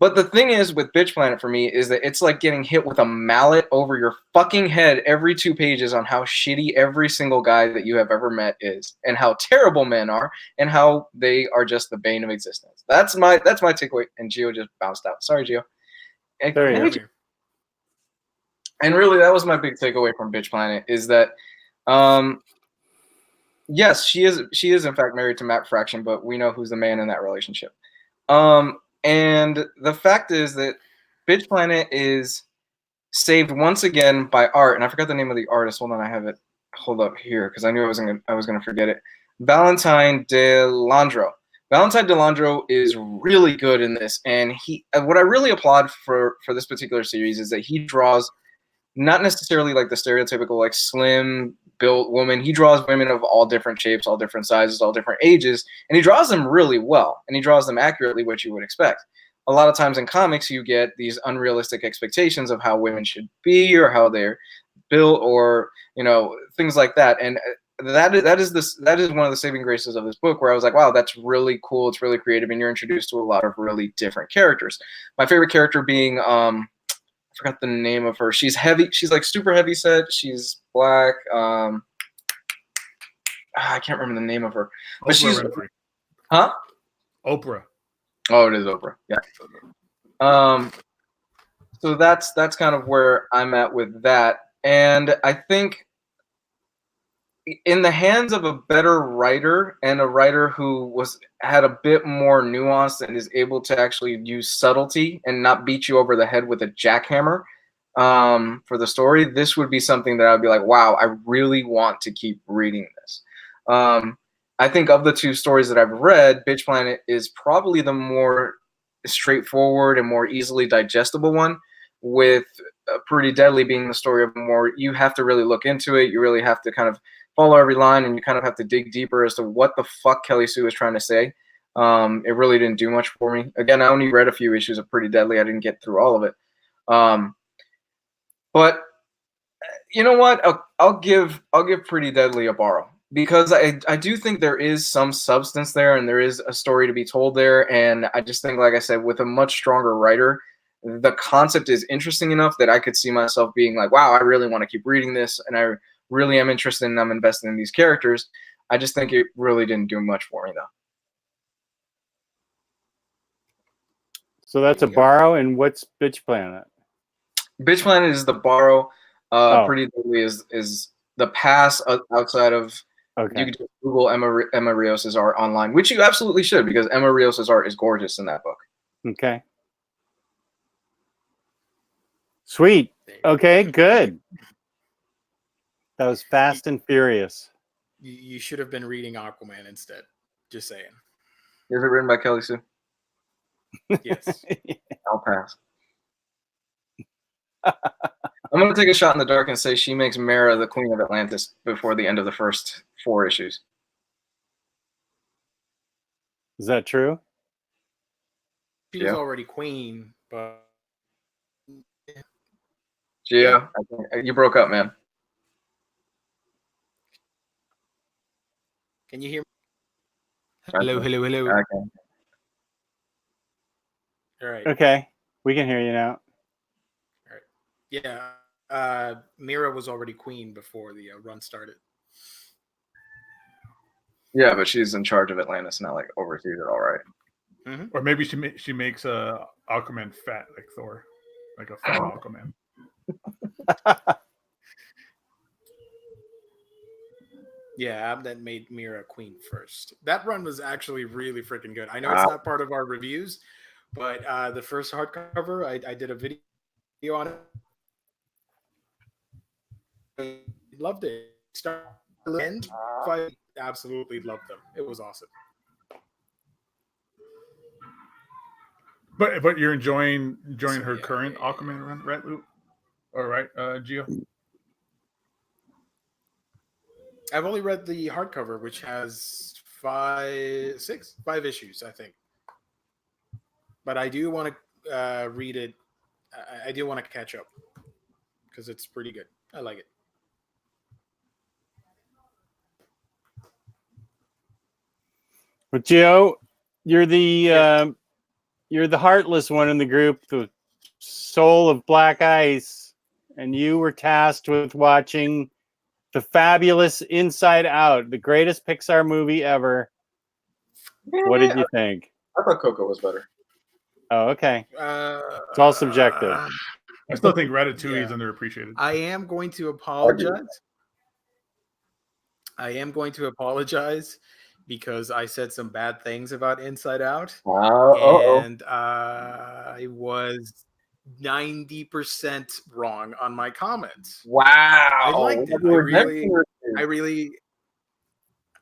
But the thing is with Bitch Planet for me is that it's like getting hit with a mallet over your fucking head every 2 pages on how shitty every single guy that you have ever met is, and how terrible men are, and how they are just the bane of existence. That's my takeaway. And Gio just bounced out. Sorry, Gio. And really, that was my big takeaway from Bitch Planet is that, yes, she is in fact married to Matt Fraction, but we know who's the man in that relationship. And the fact is that Bitch Planet is saved once again by art, and I forgot the name of the artist. Hold on, I have it. Hold up here because I knew I was gonna forget it. Valentine Delandro. Valentine Delandro is really good in this, and what I really applaud for this particular series is that he draws not necessarily like the stereotypical like slim built woman. He draws women of all different shapes, all different sizes, all different ages, and he draws them really well, and he draws them accurately, what you would expect. A lot of times in comics, you get these unrealistic expectations of how women should be or how they're built, or things like that, and that is one of the saving graces of this book, where I was like, wow, that's really cool. It's really creative, and you're introduced to a lot of really different characters. My favorite character being I forgot the name of her. She's heavy. She's like super heavy set. She's black. I can't remember the name of her. But she's Winfrey. Huh? Oprah. Oh, it is Oprah. Yeah. So that's kind of where I'm at with that, and I think in the hands of a better writer, and a writer who had a bit more nuance and is able to actually use subtlety and not beat you over the head with a jackhammer for the story, this would be something that I'd be like, wow, I really want to keep reading this. I think of the 2 stories that I've read, Bitch Planet is probably the more straightforward and more easily digestible one, with Pretty Deadly being the story of more, you have to really look into it. You really have to kind of follow every line, and you kind of have to dig deeper as to what the fuck Kelly Sue was trying to say. It really didn't do much for me. Again, I only read a few issues of Pretty Deadly. I didn't get through all of it. But you know what? I'll give Pretty Deadly a borrow, because I do think there is some substance there, and there is a story to be told there. And I just think, like I said, with a much stronger writer, the concept is interesting enough that I could see myself being like, wow, I really want to keep reading this, and I really am interested, and I'm invested in these characters. I just think it really didn't do much for me, though. So that's a borrow, and what's Bitch Planet? Bitch Planet is the borrow. Pretty Deadly is the pass outside of. Okay. You can just Google Emma Rios' art online, which you absolutely should, because Emma Rios' art is gorgeous in that book. Okay. Sweet. Okay, good. That was Fast and Furious. You should have been reading Aquaman instead. Just saying. Is it written by Kelly Sue? Yes. I'll pass. I'm going to take a shot in the dark and say she makes Mera the Queen of Atlantis before the end of the first 4 issues. Is that true? She was already queen, but... Gio, you broke up, man. Can you hear me? Hello. Okay. All right. Okay. We can hear you now. All right. Yeah. Mera was already queen before the run started. Yeah, but she's in charge of Atlantis, not like oversees it all right. Mm-hmm. Or maybe she makes Aquaman fat like Thor, like a fat Aquaman. Yeah, that made Mera queen first. That run was actually really freaking good. I know it's not part of our reviews, but the first hardcover, I did a video on it. I loved it. Start to end, I absolutely loved them. It was awesome. But you're enjoying her current Aquaman run, right, Luke? All right, Gio? I've only read the hardcover, which has 5 issues, I think. But I do want to read it. I do want to catch up because it's pretty good. I like it. But Gio, you're the heartless one in the group, the soul of Black Ice, and you were tasked with watching the fabulous Inside Out, the greatest Pixar movie ever. Yeah, what did you think? I thought Coco was better. Oh, okay. It's all subjective. I still think Ratatouille is underappreciated. I am going to apologize. Because I said some bad things about Inside Out. And I was 90% wrong on my comments. Wow. I liked it.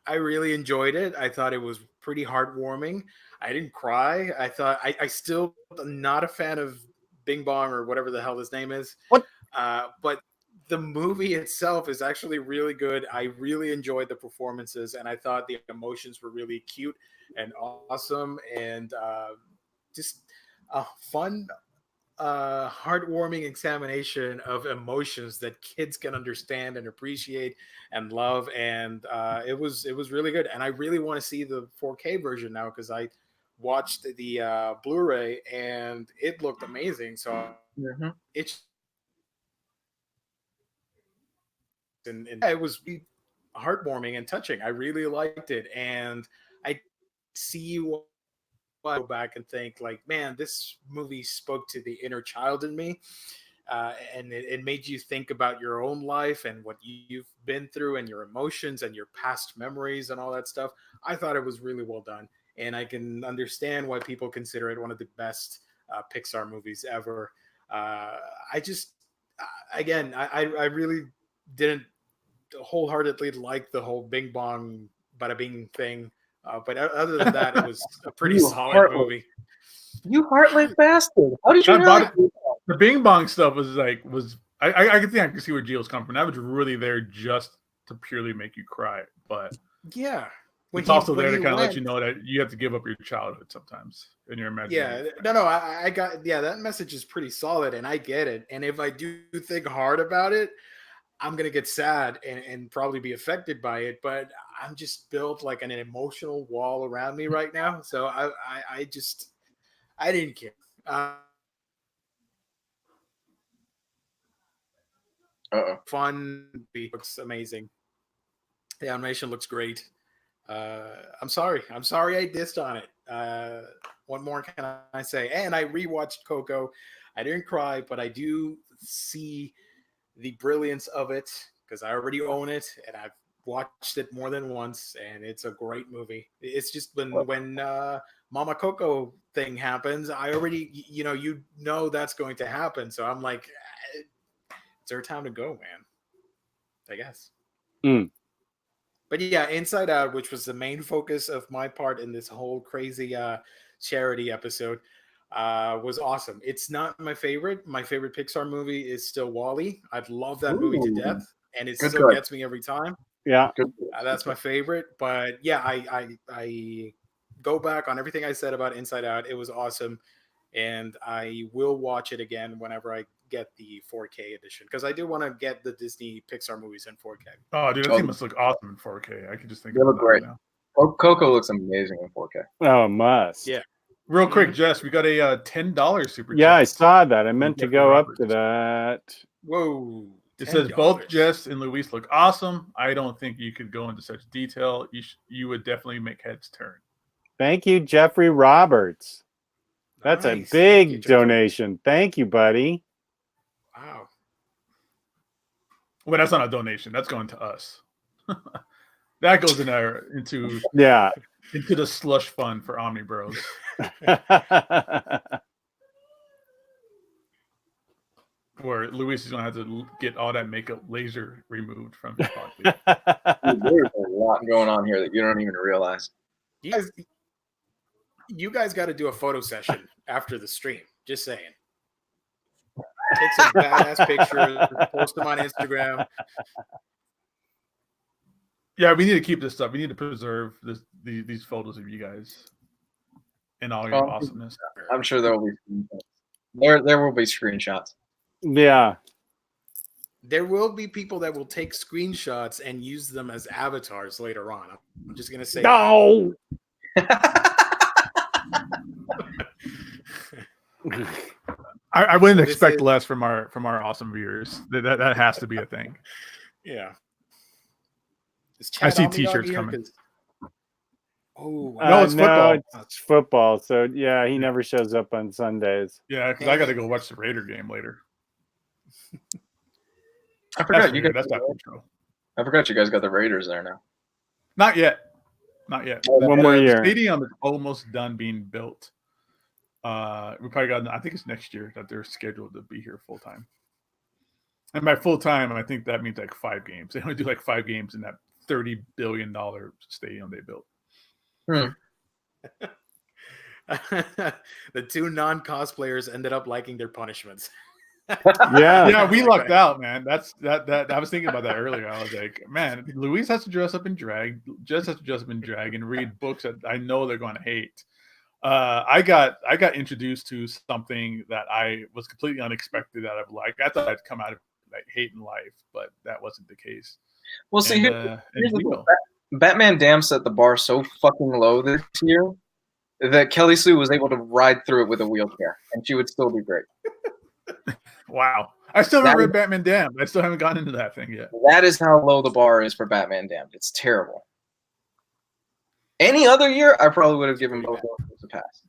I really enjoyed it. I thought it was pretty heartwarming. I didn't cry. I still am not a fan of Bing Bong or whatever the hell his name is. What? But the movie itself is actually really good. I really enjoyed the performances, and I thought the emotions were really cute and awesome, and just a fun, heartwarming examination of emotions that kids can understand and appreciate and love. And it was really good. And I really want to see the 4K version now, because I watched the Blu-ray and it looked amazing. So it's and it was heartwarming and touching. I really liked it, and I see why I go back and think, like, man, this movie spoke to the inner child in me, and it made you think about your own life and what you've been through and your emotions and your past memories and all that stuff. I thought it was really well done, and I can understand why people consider it one of the best Pixar movies ever. I really didn't wholeheartedly like the whole Bing Bong Bada Bing thing, but other than that, it was a pretty solid movie. You heartless bastard! How did you not? The Bing Bong stuff was like I can think I can see where Gio's come from. That was really there just to purely make you cry, but yeah. it's also there to kind of let you know that you have to give up your childhood sometimes in your imagination. Yeah, no, I got that message is pretty solid, and I get it. And if I do think hard about it, I'm gonna get sad and probably be affected by it. But I'm just built like an emotional wall around me right now, so I didn't care. Fun, looks amazing. The animation looks great. I'm sorry I dissed on it. What more can I say? And I rewatched Coco. I didn't cry, but I do see the brilliance of it because I already own it and I've watched it more than once, and it's a great movie. It's just when Mama Coco thing happens, I already that's going to happen. So I'm like, it's our time to go, man. I guess. But yeah, Inside Out, which was the main focus of my part in this whole crazy charity episode, was awesome. It's not my favorite. My favorite Pixar movie is still WALL-E. I love that movie to death, and it still gets me every time. Yeah, that's my favorite. But yeah, I go back on everything I said about Inside Out. It was awesome, and I will watch it again whenever I get the 4K edition because I do want to get the Disney Pixar movies in 4K. Oh, dude, that thing must look awesome in 4K. I can just think they of look great now. Coco looks amazing in 4K. Oh, must. Yeah. Real quick, Jess, we got a $10 super chat. Yeah, I saw that. I meant to go up to that. Whoa. It says both Jess and Luis look awesome. I don't think you could go into such detail. You would definitely make heads turn. Thank you, Jeffrey Roberts. That's a big donation. Thank you, buddy. Wow. Well, that's not a donation. That's going to us. That goes into the slush fund for OmniBros. Where Luis is going to have to get all that makeup laser removed from his body. There's a lot going on here that you don't even realize. You guys got to do a photo session after the stream. Just saying. Take some badass pictures, post them on Instagram. Yeah, we need to keep this stuff. We need to preserve these photos of you guys and all your awesomeness. I'm sure there will be screenshots. There will be screenshots. Yeah. There will be people that will take screenshots and use them as avatars later on. I'm just gonna say no. I wouldn't expect less from our awesome viewers. That has to be a thing. Yeah. I see T-shirts coming. Oh no, it's football. It's football. So yeah, he never shows up on Sundays. Yeah, because I got to go watch the Raider game later. I forgot you guys. That's not control. I forgot you guys got the Raiders there now. Not yet. One more year. The stadium is almost done being built. We probably got. I think it's next year that they're scheduled to be here full time. And by full time, I think that means like 5 games. They only do like 5 games in that $30 billion stadium they built. The 2 non-cosplayers ended up liking their punishments. Yeah, we lucked out, man. That I was thinking about that earlier. I was like, man, Luis has to dress up in drag, Jess has to dress up in drag and read books that I know they're going to hate. I got introduced to something that I was completely unexpected that I've liked. I thought I'd come out of like hating life, but that wasn't the case. Well, see, here's the Batman Damn set the bar so fucking low this year that Kelly Sue was able to ride through it with a wheelchair, and she would still be great. Wow. I still haven't read Batman Damned. I still haven't gotten into that thing yet. That is how low the bar is for Batman Damned. It's terrible. Any other year, I probably would have given both of those a pass.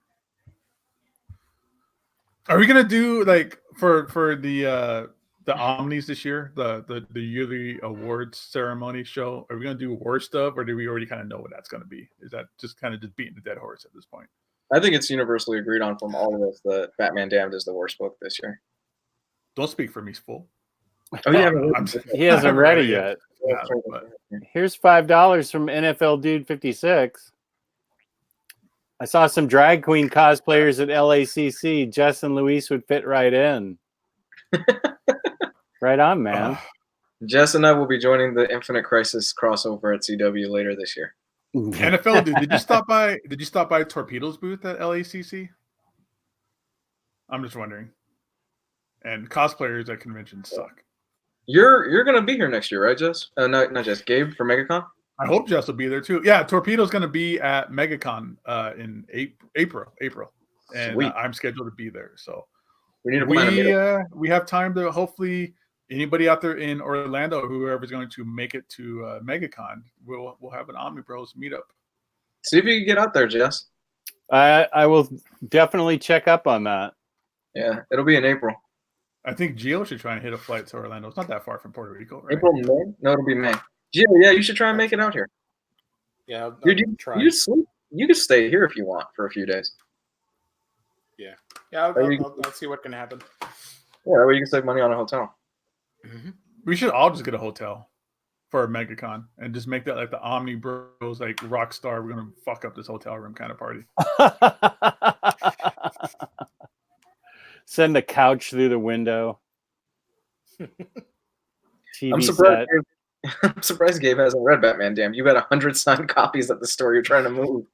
Are we gonna do like for the Omnis this year, the yearly awards ceremony show? Are we gonna do award stuff, or do we already kind of know what that's gonna be? Is that just kind of just beating the dead horse at this point? I think it's universally agreed on from all of us that Batman Damned is the worst book this year. Don't speak for me, Fool. Oh, yeah, he hasn't read it yet. Yeah, here's $5 from NFL Dude 56. I saw some drag queen cosplayers at LACC. Jess and Luis would fit right in. Right on, man. Jess and I will be joining the Infinite Crisis crossover at CW later this year. NFL dude, did you stop by? Did you stop by Torpedo's booth at LACC? I'm just wondering. And cosplayers at conventions suck. You're gonna be here next year, right, Jess? Not Jess. Gabe for MegaCon. I hope Jess will be there too. Yeah, Torpedo's going to be at MegaCon in April, and Sweet. I'm scheduled to be there. So We need to plan a meetup. we have time to hopefully anybody out there in Orlando, whoever's going to make it to MegaCon, we'll have an OmniBros meetup. See if you can get out there, Jess. I will definitely check up on that. Yeah, it'll be in April. I think Gio should try and hit a flight to Orlando. It's not that far from Puerto Rico, right? April, May? No, it'll be May. Yeah, you should try and make it out here. Yeah, I'll Dude, try. you sleep. You can stay here if you want for a few days. Yeah, I'll see what can happen. Yeah, that way you can save money on a hotel. Mm-hmm. We should all just get a hotel for a MegaCon and just make that like the OmniBros, like rock star. We're gonna fuck up this hotel room kind of party. Send the couch through the window. TV I'm surprised. set. I'm surprised Gabe hasn't read Batman. Damn, you got 100 signed copies at the store you're trying to move.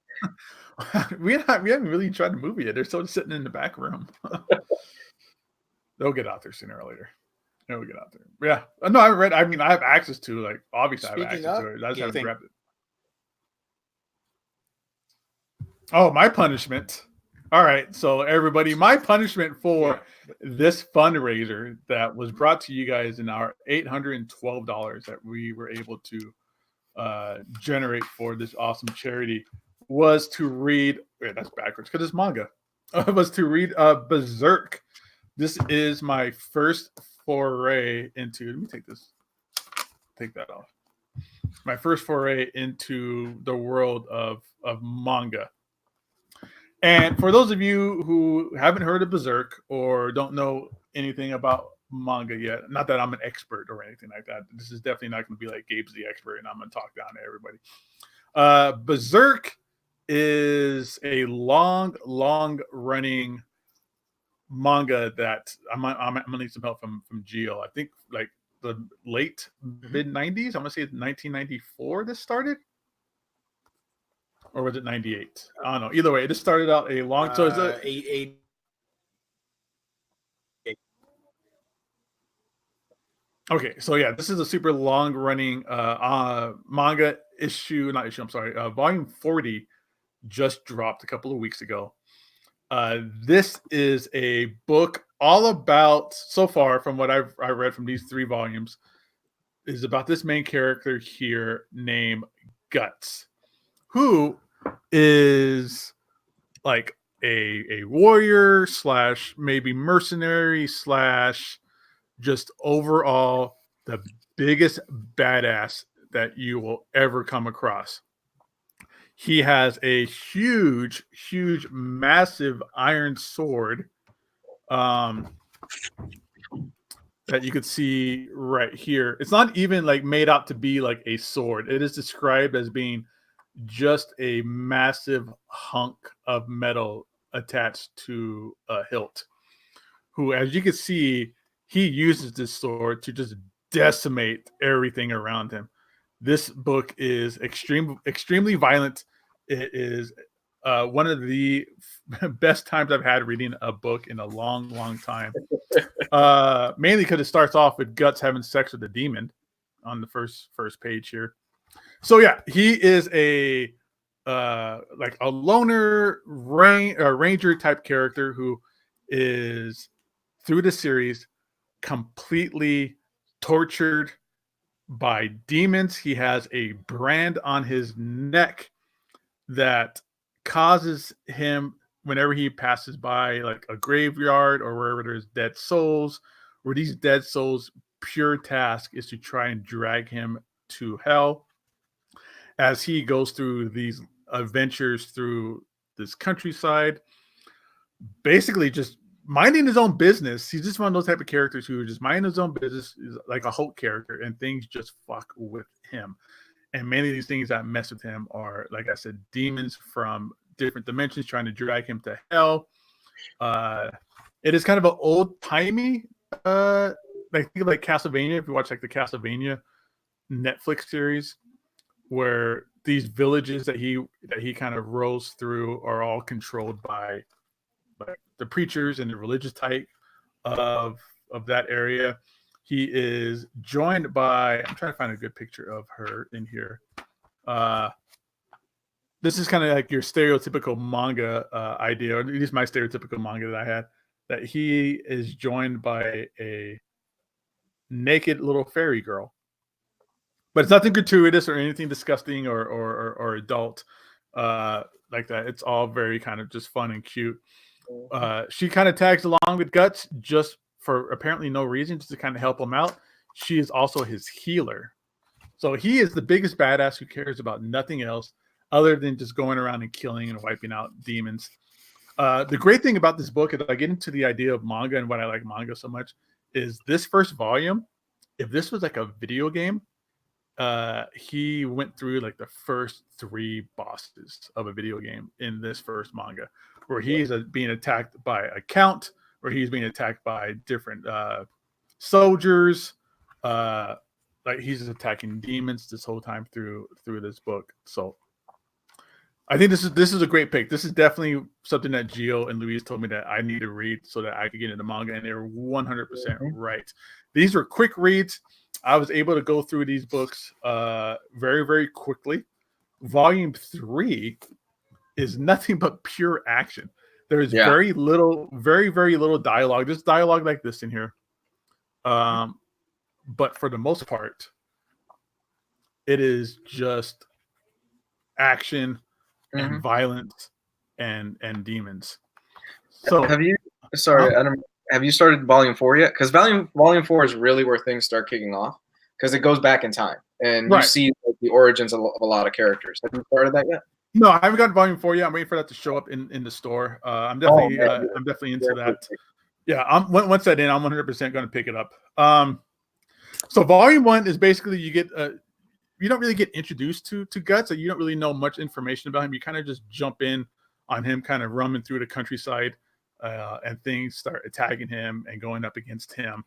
we haven't really tried to move it yet. They're still sitting in the back room. They'll get out there sooner or later. They'll get out there. Yeah. No, I haven't read. I mean, I have access to like obviously I have access to it. I just haven't grabbed it. Oh, my punishment. All right, so everybody, my punishment for this fundraiser that was brought to you guys in our $812 that we were able to generate for this awesome charity was to read. Wait, that's backwards because it's manga. Was to read Berserk. This is my first foray into. Let me take that off. My first foray into the world of manga. And for those of you who haven't heard of Berserk or don't know anything about manga yet, not that I'm an expert or anything like that. This is definitely not going to be like Gabe's the expert and I'm going to talk down to everybody. Berserk is a long running manga that I'm going to need some help from Gio. I think like the late mid 90s. I'm going to say 1994 this started. Or was it 98? I don't know. Either way, it just started out a long. So it's a 8. Okay, so yeah, this is a super long running manga issue, not issue. I'm sorry, volume 40 just dropped a couple of weeks ago. This is a book all about, so far from what I read from these 3 volumes, is about this main character here named Guts, who is like a warrior / maybe mercenary / just overall the biggest badass that you will ever come across. He has a huge, massive iron sword that you could see right here. It's not even like made out to be like a sword. It is described as being just a massive hunk of metal attached to a hilt, who, as you can see, he uses this sword to just decimate everything around him. This book is extremely violent. It is one of the best times I've had reading a book in a long time. Mainly because it starts off with Guts having sex with a demon on the first page here. So yeah, he is a like a loner ranger type character who is through the series completely tortured by demons. He has a brand on his neck that causes him, whenever he passes by like a graveyard or wherever there's dead souls, where these dead souls' pure task is to try and drag him to hell. As he goes through these adventures through this countryside, basically just minding his own business. He's just one of those type of characters who just mind his own business, is like a Hulk character, and things just fuck with him. And many of these things that mess with him are, like I said, demons from different dimensions trying to drag him to hell. It is kind of an old-timey like think of like Castlevania. If you watch like the Castlevania Netflix series, where these villages that he kind of rolls through are all controlled by like the preachers and the religious type of that area. He is joined by, I'm trying to find a good picture of her in here. This is kind of like your stereotypical manga idea, or at least my stereotypical manga that I had, that he is joined by a naked little fairy girl. But it's nothing gratuitous or anything disgusting or adult like that. It's all very kind of just fun and cute. She kind of tags along with Guts just for apparently no reason, just to kind of help him out. She is also his healer. So he is the biggest badass who cares about nothing else other than just going around and killing and wiping out demons. The great thing about this book, as I get into the idea of manga and what I like manga so much, is this first volume. If this was like a video game, he went through like the first 3 bosses of a video game in this first manga, where he's being attacked by a count, where he's being attacked by different soldiers. Like he's attacking demons this whole time through this book. So I think this is a great pick. This is definitely something that Gio and Luis told me that I need to read so that I could get into manga, and they were 100% right. These were quick reads. I was able to go through these books very, very quickly. Volume 3 is nothing but pure action. There is very little, very, very little dialogue. There's dialogue like this in here. But for the most part, it is just action and violence and demons. So have you have you started volume 4 yet? Because volume 4 is really where things start kicking off, because it goes back in time and you see like, the origins of a lot of characters. Have you started that yet? No, I haven't gotten volume 4 yet. I'm waiting for that to show up in the store. I'm definitely into that. Yeah, once that in, I'm 100% going to pick it up. So volume 1 is basically you get you don't really get introduced to Guts, so you don't really know much information about him. You kind of just jump in on him, kind of roaming through the countryside, and things start attacking him and going up against him.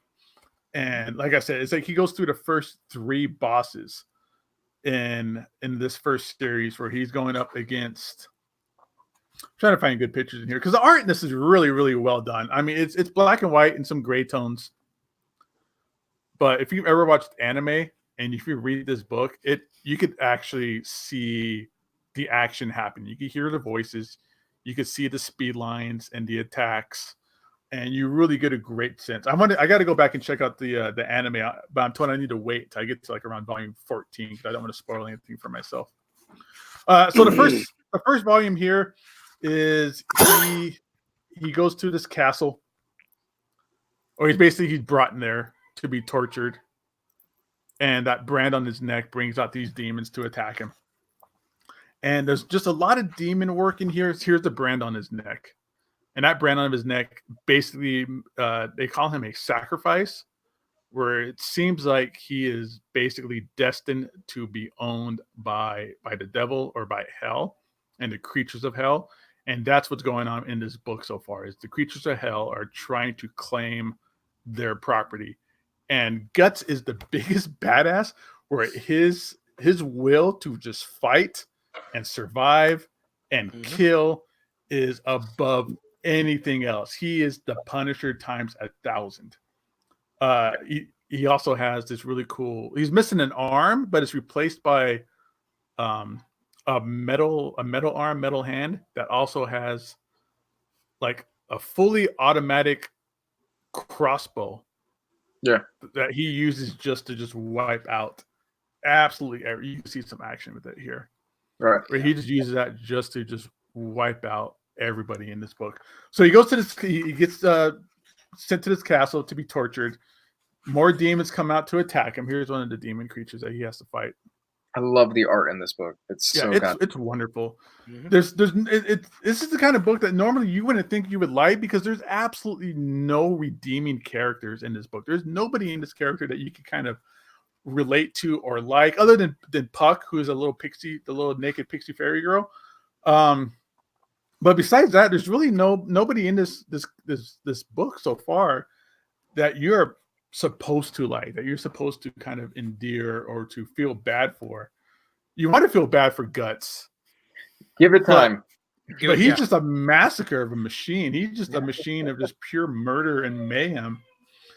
And like I said, it's like he goes through the first 3 bosses in this first series, where he's going up against. I'm trying to find good pictures in here, because the art in this is really, really well done. I mean, it's black and white and some gray tones. But if you've ever watched anime and if you read this book, you could actually see the action happen. You could hear the voices, you could see the speed lines and the attacks, and you really get a great sense. I got to go back and check out the anime, but I'm told I need to wait till I get to like around volume 14, because I don't want to spoil anything for myself. So the first volume here is he goes to this castle, or he's brought in there to be tortured, and that brand on his neck brings out these demons to attack him. And there's just a lot of demon work in here. Here's the brand on his neck, and that brand on his neck, basically, they call him a sacrifice, where it seems like he is basically destined to be owned by the devil or by hell and the creatures of hell. And that's what's going on in this book so far, is the creatures of hell are trying to claim their property. And Guts is the biggest badass, where his will to just fight and survive and kill is above anything else. He is the Punisher times 1,000. He also has this really cool. He's missing an arm, but it's replaced by a metal arm, metal hand that also has like a fully automatic crossbow. Yeah, that he uses just to wipe out absolutely every. You can see some action with it here, right? Where he just uses that just to wipe out everybody in this book. So he goes to this. He gets sent to this castle to be tortured. More demons come out to attack him. Here's one of the demon creatures that he has to fight. I love the art in this book. It's it's wonderful. This is the kind of book that normally you wouldn't think you would like, because there's absolutely no redeeming characters in this book. There's nobody in this character that you can kind of relate to or like, other than Puck, who is a little pixie, the little naked pixie fairy girl. But besides that, there's really nobody in this book so far that you're supposed to like, that you're supposed to kind of endear or to feel bad for. You want to feel bad for Guts. Give it time. But he's just a massacre of a machine. He's just a machine of just pure murder and mayhem.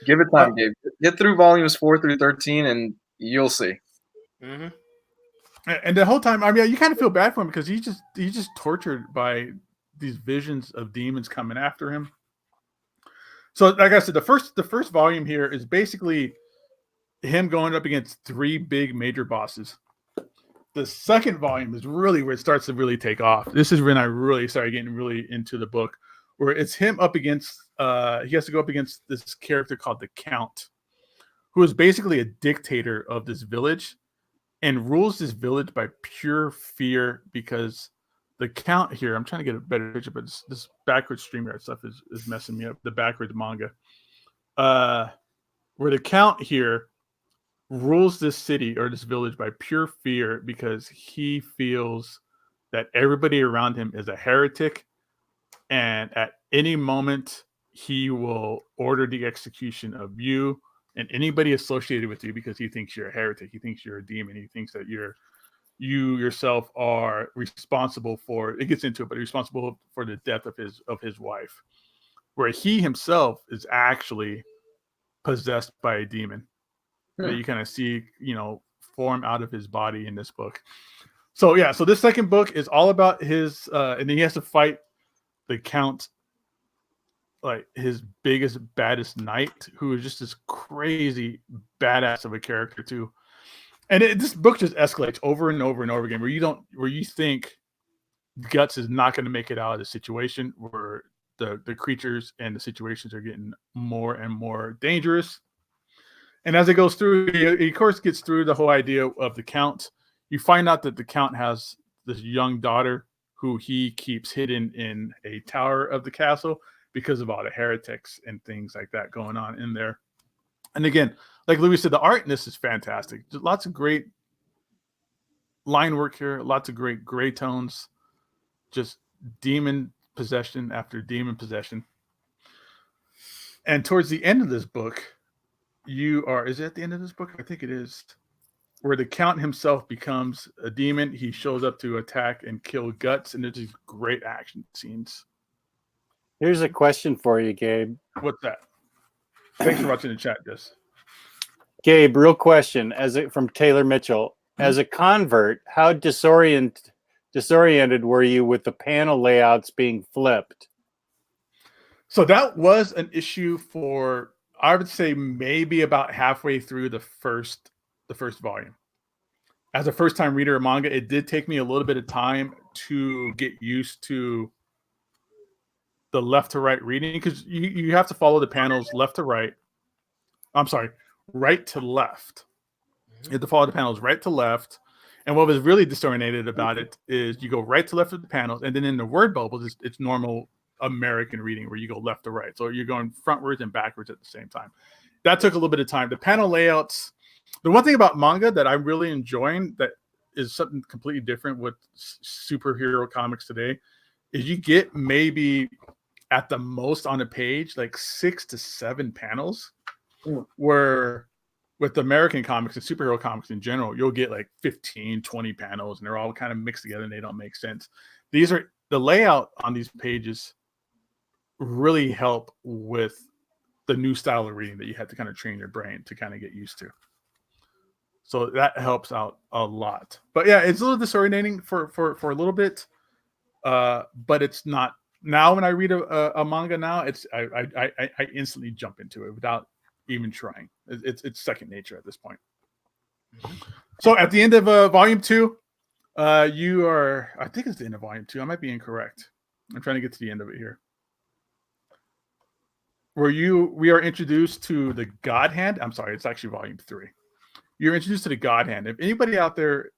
Give it time, Gabe. Get through volumes 4 through 13, and you'll see. Mm-hmm. And the whole time, I mean, you kind of feel bad for him because he's just tortured by these visions of demons coming after him. So, like I said, the first volume here is basically him going up against 3 big major bosses. The second volume is really where it starts to really take off. This is when I really started getting really into the book, where it's him up against, he has to go up against this character called the Count, who is basically a dictator of this village and rules this village by pure fear, because the Count here, I'm trying to get a better picture, but this backwards StreamYard stuff is messing me up, the backwards manga. Where the Count here rules this city or this village by pure fear because he feels that everybody around him is a heretic, and at any moment he will order the execution of you and anybody associated with you because he thinks you're a heretic. He thinks you're a demon. He thinks that you yourself are responsible for, it gets into it, but responsible for the death of his wife, where he himself is actually possessed by a demon that you kind of see, form out of his body in this book. So yeah, so this second book is all about his, and then he has to fight the Count, like his biggest, baddest knight, who is just this crazy badass of a character too. And this book just escalates over and over and over again, where you think Guts is not going to make it out of the situation, where the creatures and the situations are getting more and more dangerous. And as it goes through, he of course gets through the whole idea of the Count. You find out that the Count has this young daughter who he keeps hidden in a tower of the castle because of all the heretics and things like that going on in there. And again, like Louis said, the art in this is fantastic. Just lots of great line work here, lots of great gray tones, just demon possession after demon possession. And towards the end of this book, is it at the end of this book? I think it is, where the Count himself becomes a demon. He shows up to attack and kill Guts, and there's these great action scenes. Here's a question for you, Gabe. What's that? Thanks for watching the chat, Jess. Gabe, real question, from Taylor Mitchell. As a convert, how disoriented were you with the panel layouts being flipped? So that was an issue for, I would say, maybe about halfway through the first volume. As a first-time reader of manga, it did take me a little bit of time to get used to the left to right reading, because you have to follow the panels left to right. I'm sorry, right to left. You have to follow the panels right to left. And what was really disoriented about it is you go right to left of the panels, and then in the word bubbles, it's normal American reading where you go left to right. So you're going frontwards and backwards at the same time. That took a little bit of time. The panel layouts, the one thing about manga that I'm really enjoying that is something completely different with superhero comics today is you get maybe at the most on a page like 6 to 7 panels, where with American comics and superhero comics in general, you'll get like 15, 20 panels, and they're all kind of mixed together and they don't make sense. The layout on these pages really help with the new style of reading that you have to kind of train your brain to kind of get used to. So that helps out a lot. But yeah, it's a little disorientating for a little bit, but it's not. Now when I read a manga now, I instantly jump into it without even trying. It's second nature at this point. So at the end of volume 2, I think it's the end of volume 2. I might be incorrect. I'm trying to get to the end of it here. Where we are introduced to the God Hand. I'm sorry, it's actually volume 3. You're introduced to the God Hand. If anybody out there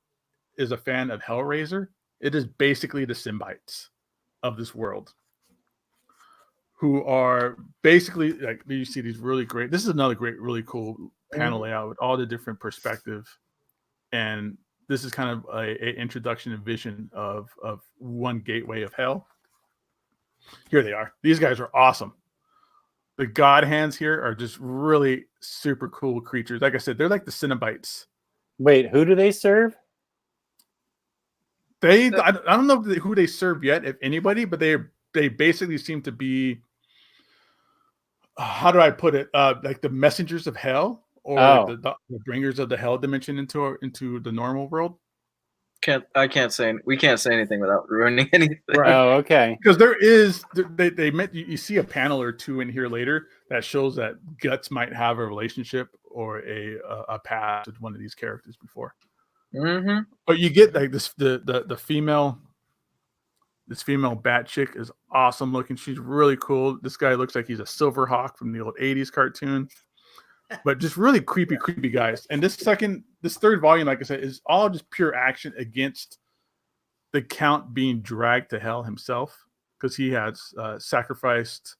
is a fan of Hellraiser, it is basically the symbiotes of this world, who are basically like, you see these really great, this is another great, really cool panel layout with all the different perspective. And this is kind of a introduction and vision of one gateway of hell. Here they are. These guys are awesome. The god hands here are just really super cool creatures. Like I said, they're like the Cenobites. Wait, who do they serve? I don't know who they serve yet, if anybody, but they basically seem to be, how do I put it? Like the messengers of hell, or the bringers of the hell dimension into the normal world. We can't say anything without ruining anything. Right. Oh, okay. Because they meant you see a panel or two in here later that shows that Guts might have a relationship or a past with one of these characters before. Mm-hmm. But you get like the female. This female bat chick is awesome looking. She's really cool. This guy looks like he's a Silverhawk from the old 80s cartoon. But just really creepy guys. And this third volume, like I said, is all just pure action against the Count being dragged to hell himself, because he has sacrificed.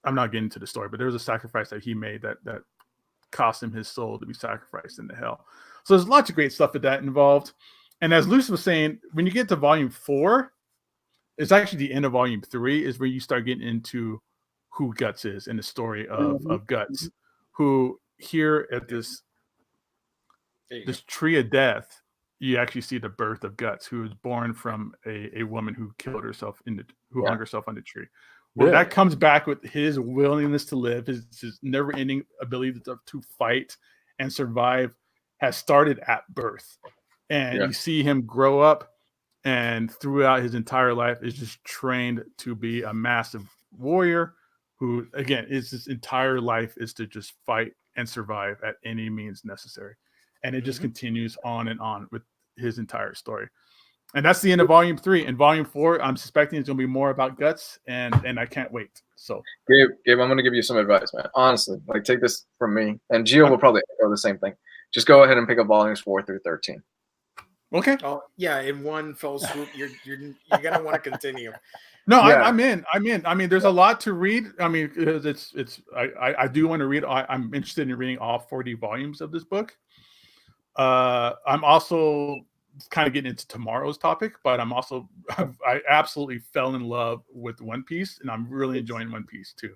I'm not getting into the story, but there was a sacrifice that he made that cost him his soul to be sacrificed into hell. So there's lots of great stuff with that involved. And as Luce was saying, when you get to volume 4, it's actually the end of volume 3 is where you start getting into who Guts is and the story of Guts, who here at this tree of death, you actually see the birth of Guts, who was born from a woman who killed herself hung herself on the tree. Well, that comes back with his willingness to live, his never-ending ability to fight and survive has started at birth. And you see him grow up, and throughout his entire life is just trained to be a massive warrior who, again, his entire life is to just fight and survive at any means necessary. And it just continues on and on with his entire story. And that's the end of volume 3. And volume 4, I'm suspecting it's going to be more about Guts, and I can't wait. So, Gabe, I'm going to give you some advice, man. Honestly, like, take this from me, and Gio will probably echo the same thing. Just go ahead and pick up volumes 4 through 13. Okay. Oh yeah, in one fell swoop, you're gonna want to continue. No, yeah. I'm in. I mean, there's a lot to read. I mean, because I do want to read. I'm interested in reading all 40 volumes of this book. I'm also kind of getting into tomorrow's topic, but I absolutely fell in love with One Piece, and I'm really enjoying One Piece too.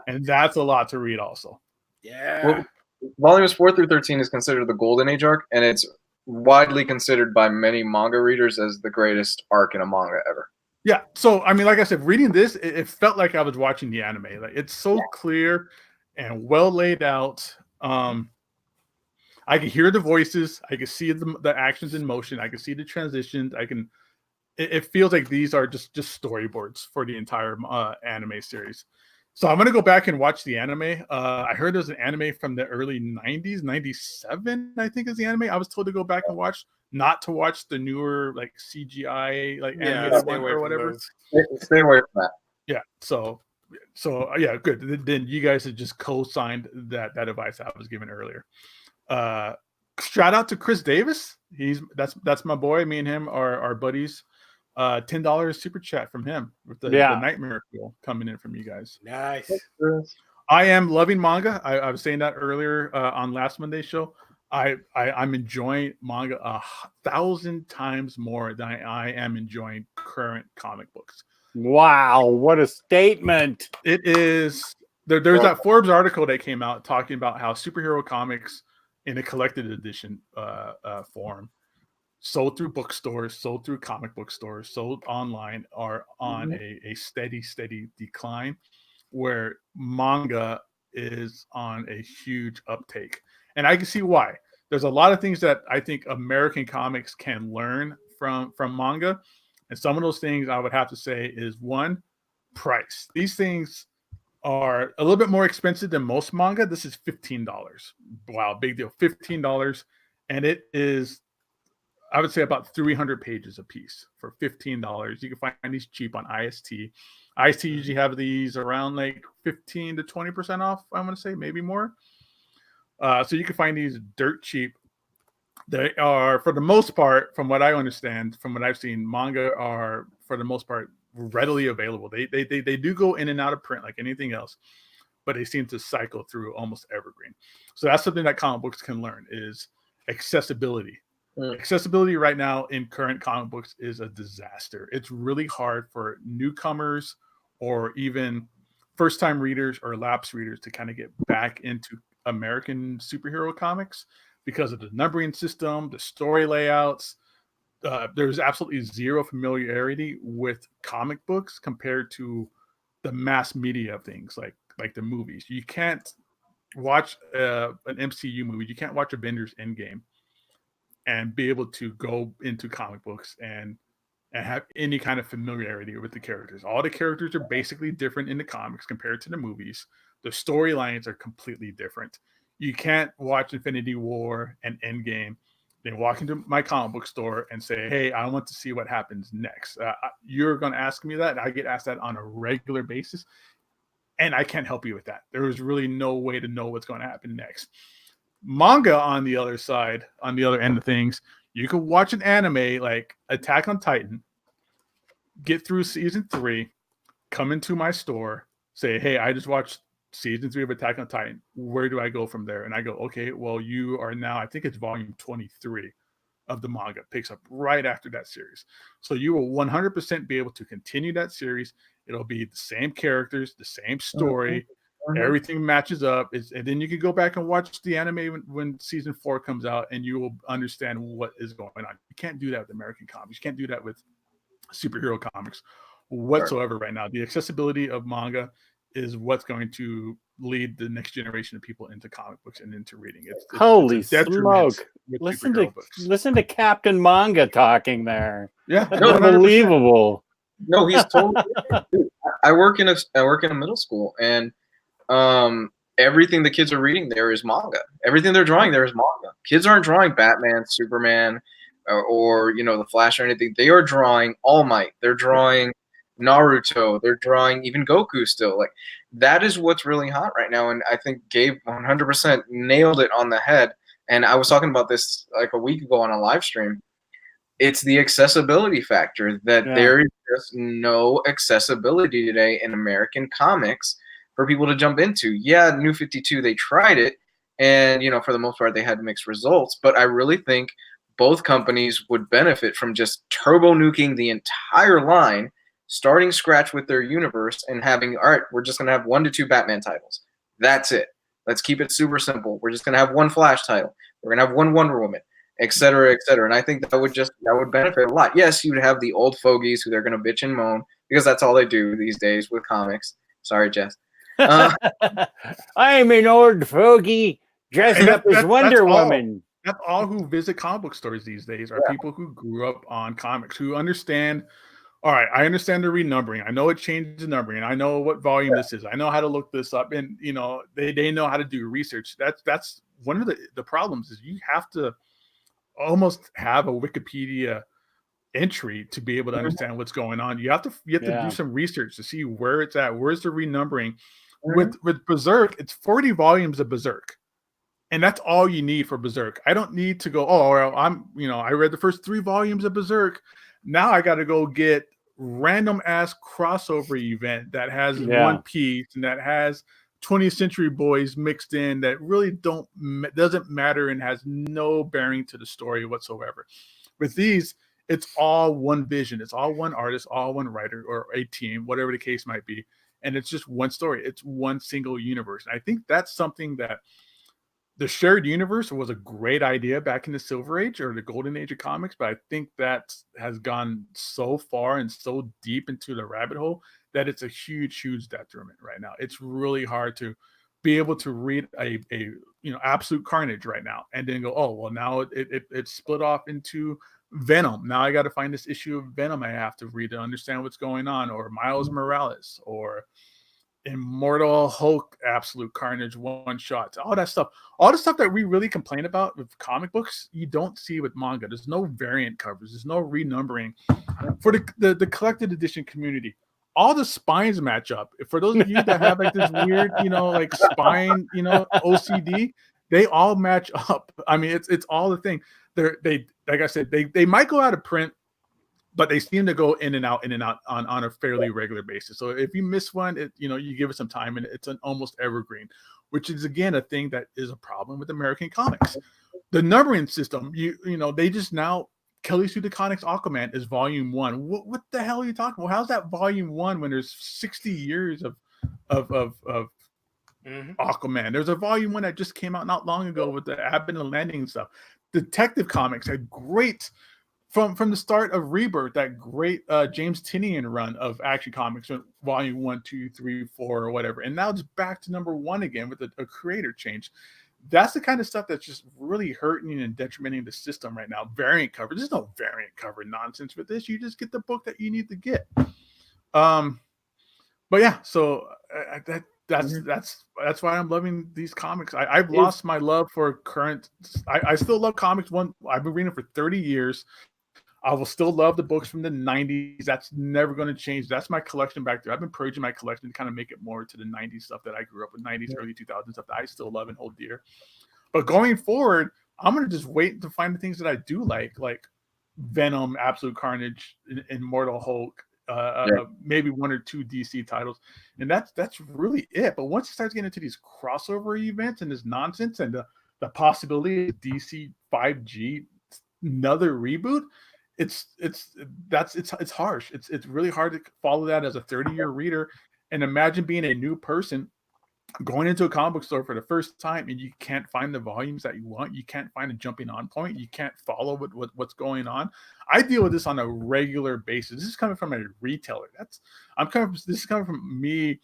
And that's a lot to read also. Yeah. Well, volumes 4 through 13 is considered the Golden Age arc, and it's widely considered by many manga readers as the greatest arc in a manga ever. Yeah. So, I mean, like I said, reading this, it felt like I was watching the anime. Like, it's so clear and well laid out. I can hear the voices. I can see the actions in motion. I can see the transitions. It feels like these are just storyboards for the entire anime series. So I'm going to go back and watch the anime. I heard there's an anime from the early 90s, 97, I think is the anime. I was told to go back and watch, not to watch the newer like CGI, like animated one or whatever. Stay away from that. Yeah. So yeah, good. Then you guys have just co-signed that advice I was given earlier. Shout out to Chris Davis. That's my boy. Me and him are buddies. $10 super chat from him with the Nightmare Fuel coming in from you guys. Nice. I am loving manga. I was saying that earlier on last Monday's show. I'm enjoying manga 1,000 times more than I am enjoying current comic books. Wow, what a statement! It is. There's that Forbes article that came out talking about how superhero comics in a collected edition form, sold through bookstores, sold through comic book stores, sold online, are on a steady decline, where manga is on a huge uptake. And I can see why. There's a lot of things that I think American comics can learn from manga. And some of those things I would have to say is, one, price. These things are a little bit more expensive than most manga. This is $15. Wow, big deal. $15. And it is, I would say, about 300 pages a piece for $15. You can find these cheap on IST. IST usually have these around like 15 to 20% off, I want to say, maybe more. So you can find these dirt cheap. They are, for the most part, from what I understand, from what I've seen, manga are, for the most part, readily available. They do go in and out of print like anything else, but they seem to cycle through almost evergreen. So that's something that comic books can learn, is accessibility. Accessibility right now in current comic books is a disaster. It's really hard for newcomers or even first-time readers or lapsed readers to kind of get back into American superhero comics because of the numbering system, the story layouts. There's absolutely zero familiarity with comic books compared to the mass media of things like the movies. You can't watch an MCU movie. You can't watch Avengers Endgame and be able to go into comic books and have any kind of familiarity with the characters. All the characters are basically different in the comics compared to the movies. The storylines are completely different. You can't watch Infinity War and Endgame, then walk into my comic book store and say, hey, I want to see what happens next. You're going to ask me that, and I get asked that on a regular basis, and I can't help you with that. There is really no way to know what's going to happen next. Manga, on the other side, on the other end of things, you could watch an anime like Attack on Titan, get through season 3, come into my store, say, hey, I just watched season 3 of Attack on Titan. Where do I go from there? And I go, okay, well, you are now, I think it's volume 23 of the manga, picks up right after that series. So you will 100% be able to continue that series. It'll be the same characters, the same story. Everything matches up. And then you can go back and watch the anime when season 4 comes out, and you will understand what is going on. You can't do that with American comics. You can't do that with superhero comics whatsoever right now. The accessibility of manga is what's going to lead the next generation of people into comic books and into reading. Holy smoke! Listen to Captain Manga talking there. Yeah, that's unbelievable. No, he's totally. I work in a middle school, and everything the kids are reading there is manga. Everything they're drawing there is manga. Kids aren't drawing Batman, Superman, or the Flash or anything. They are drawing All Might. They're drawing Naruto. They're drawing even Goku still. Like, that is what's really hot right now. And I think Gabe 100% nailed it on the head. And I was talking about this like a week ago on a live stream. It's the accessibility factor that there is just no accessibility today in American comics for people to jump into. Yeah, New 52, they tried it, and for the most part they had mixed results, but I really think both companies would benefit from just turbo nuking the entire line, starting scratch with their universe, and having, all right, we're just going to have 1 to 2 Batman titles. That's it. Let's keep it super simple. We're just going to have 1 Flash title. We're going to have 1 Wonder Woman, et cetera, et cetera. And I think that would benefit a lot. Yes, you'd have the old fogies who they're going to bitch and moan because that's all they do these days with comics. Sorry, Jess. I'm an old fogey dressed up as Wonder Woman. That's all who visit comic book stores these days are people who grew up on comics, who understand, all right, I understand the renumbering. I know it changes the numbering. I know what volume this is. I know how to look this up. And, they know how to do research. That's one of the problems is you have to almost have a Wikipedia entry to be able to understand what's going on. You have to do some research to see where it's at. Where's the renumbering? With Berserk, it's 40 volumes of Berserk. And that's all you need for Berserk. I don't need to go, I read the first 3 volumes of Berserk. Now I got to go get random ass crossover event that has One Piece and that has 20th Century Boys mixed in that really doesn't matter and has no bearing to the story whatsoever. With these, it's all one vision. It's all one artist, all one writer or a team, whatever the case might be. And it's just one story. It's one single universe. And I think that's something that the shared universe was a great idea back in the Silver Age or the Golden Age of comics, but I think that has gone so far and so deep into the rabbit hole that it's a huge, huge detriment right now. It's really hard to be able to read a Absolute Carnage right now and then go, oh, well, now it's split off into Venom. Now I got to find this issue of Venom I have to read to understand what's going on, or Miles Morales, or Immortal Hulk, Absolute Carnage one shots, all that stuff. All the stuff that we really complain about with comic books, you don't see with manga. There's no variant covers. There's no renumbering. For the collected edition community, all the spines match up. For those of you that have like this weird, like spine, OCD, they all match up. I mean, it's all the thing. They like I said, they might go out of print, but they seem to go in and out on a fairly regular basis. So if you miss one, you give it some time, and it's an almost evergreen, which is again a thing that is a problem with American comics. The numbering system, they just now Kelly Sue DeConnick's Aquaman is volume 1. What the hell are you talking about? How's that volume 1 when there's 60 years of Aquaman. There's a volume 1 that just came out not long ago with the Abbott and Landing and stuff. Detective Comics had great from the start of Rebirth, that great James Tynion run of Action Comics, volume 1, 2, 3, 4, or whatever. And now it's back to number 1 again with a creator change. That's the kind of stuff that's just really hurting and detrimenting the system right now. Variant cover. There's no variant cover nonsense with this. You just get the book that you need to get. But yeah, so that's why I'm loving these comics. I've lost my love for current. I still love comics. I've been reading for 30 years. I will still love the books from the 90s. That's never going to change. That's my collection back there. I've been purging my collection to kind of make it more to the 90s stuff that I grew up with, 90s, early 2000s stuff that I still love and hold dear. But going forward, I'm going to just wait to find the things that I do like Venom, Absolute Carnage, Immortal Hulk, maybe 1 or 2 DC titles. And that's really it. But once it starts getting into these crossover events and this nonsense and the possibility of DC 5G, another reboot, it's harsh. It's really hard to follow that as a 30-year reader. And imagine being a new person going into a comic book store for the first time and you can't find the volumes that you want. You can't find a jumping on point. You can't follow what's going on. I deal with this on a regular basis. This is coming from a retailer. This is coming from me,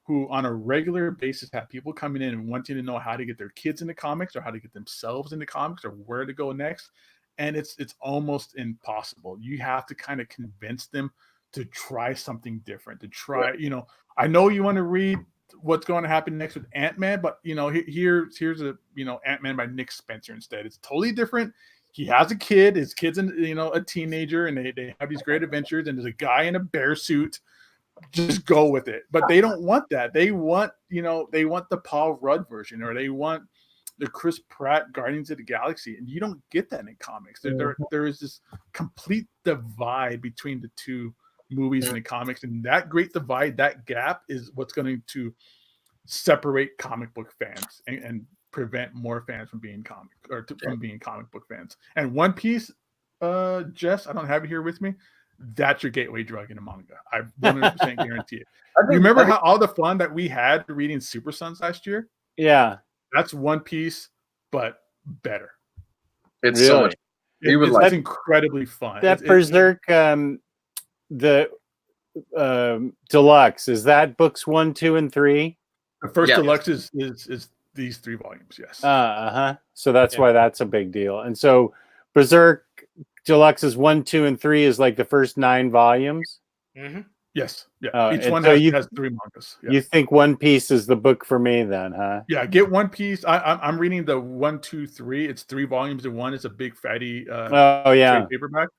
who on a regular basis have people coming in and wanting to know how to get their kids into comics or how to get themselves into comics or where to go next. And it's almost impossible. You have to kind of convince them to try something different, to try, I know you want to read what's going to happen next with Ant-Man, but here's a Ant-Man by Nick Spencer instead. It's totally different. He has a kid, his kid's a teenager, and they have these great adventures, and there's a guy in a bear suit. Just go with it. But they don't want that. They want the Paul Rudd version, or they want the Chris Pratt Guardians of the Galaxy, and you don't get that in comics. There is this complete divide between the two movies and the comics, and that great divide, that gap, is what's going to separate comic book fans and prevent more fans from being from being comic book fans. And One Piece, Jess, I don't have it here with me. That's your gateway drug into manga. I 100% guarantee it. You remember how all the fun that we had reading Super Sons last year? Yeah. That's One Piece, but better. It's so much. It's incredibly fun. That Berserk, the deluxe, is that books 1, 2, and 3? The first deluxe is these 3 volumes. Yes. So that's why that's a big deal. And so Berserk Deluxes 1, 2, and 3 is like the first 9 volumes. Mm-hmm. Yes. Yeah. Each one has 3 mangas. Yeah. You think One Piece is the book for me then, huh? Yeah. Get One Piece. I'm reading the 1, 2, 3. It's 3 volumes in one. It's a big fatty trade paperback.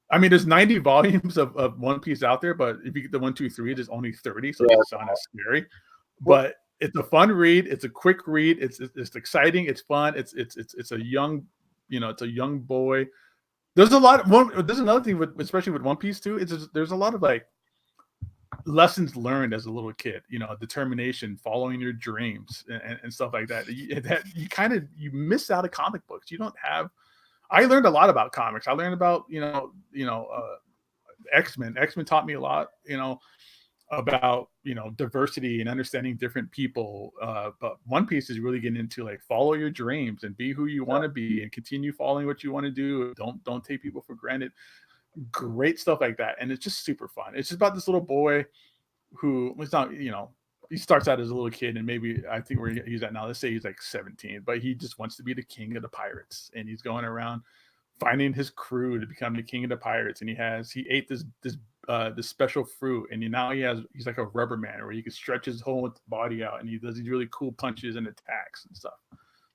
I mean, there's 90 volumes of One Piece out there, but if you get the 1, 2, 3, there's only 30, so it's not as scary. But it's a fun read. It's a quick read. It's exciting. It's fun. It's a young, it's a young boy. There's another thing especially with One Piece too. There's a lot of like lessons learned as a little kid. Determination, following your dreams, and stuff like that. You miss out of comic books. You don't have. I learned a lot about comics. I learned about X-Men. X-Men taught me a lot. About diversity and understanding different people. But One Piece is really getting into like follow your dreams and be who you want to be and continue following what you want to do. Don't take people for granted. Great stuff like that, and it's just super fun. It's just about this little boy who was not he starts out as a little kid, and maybe I think where he's at now, let's say he's like 17, but he just wants to be the king of the pirates, and he's going around finding his crew to become the king of the pirates. And he ate this special fruit, and now he's like a rubber man where he can stretch his whole body out, and he does these really cool punches and attacks and stuff.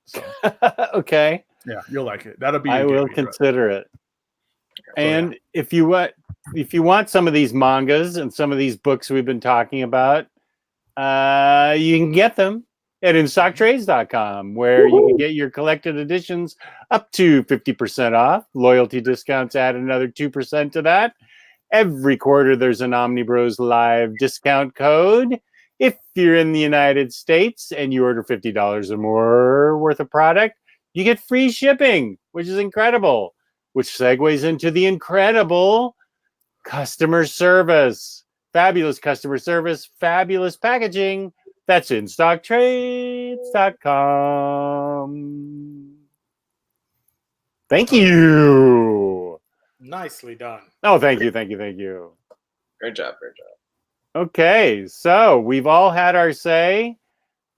So okay, yeah, you'll like it. That'll be. I will consider it. And if you want some of these mangas and some of these books we've been talking about, you can get them at InStockTrades.com, where you can get your collected editions up to 50% off. Loyalty discounts add another 2% to that. Every quarter, there's an OmniBros Live discount code. If you're in the United States and you order $50 or more worth of product, you get free shipping, which is incredible, which segues into the incredible customer service. fabulous customer service, fabulous packaging. That's InStockTrades.com. Thank you. Nicely done. Oh, thank you, thank you, thank you. Great job, great job. Okay, so we've all had our say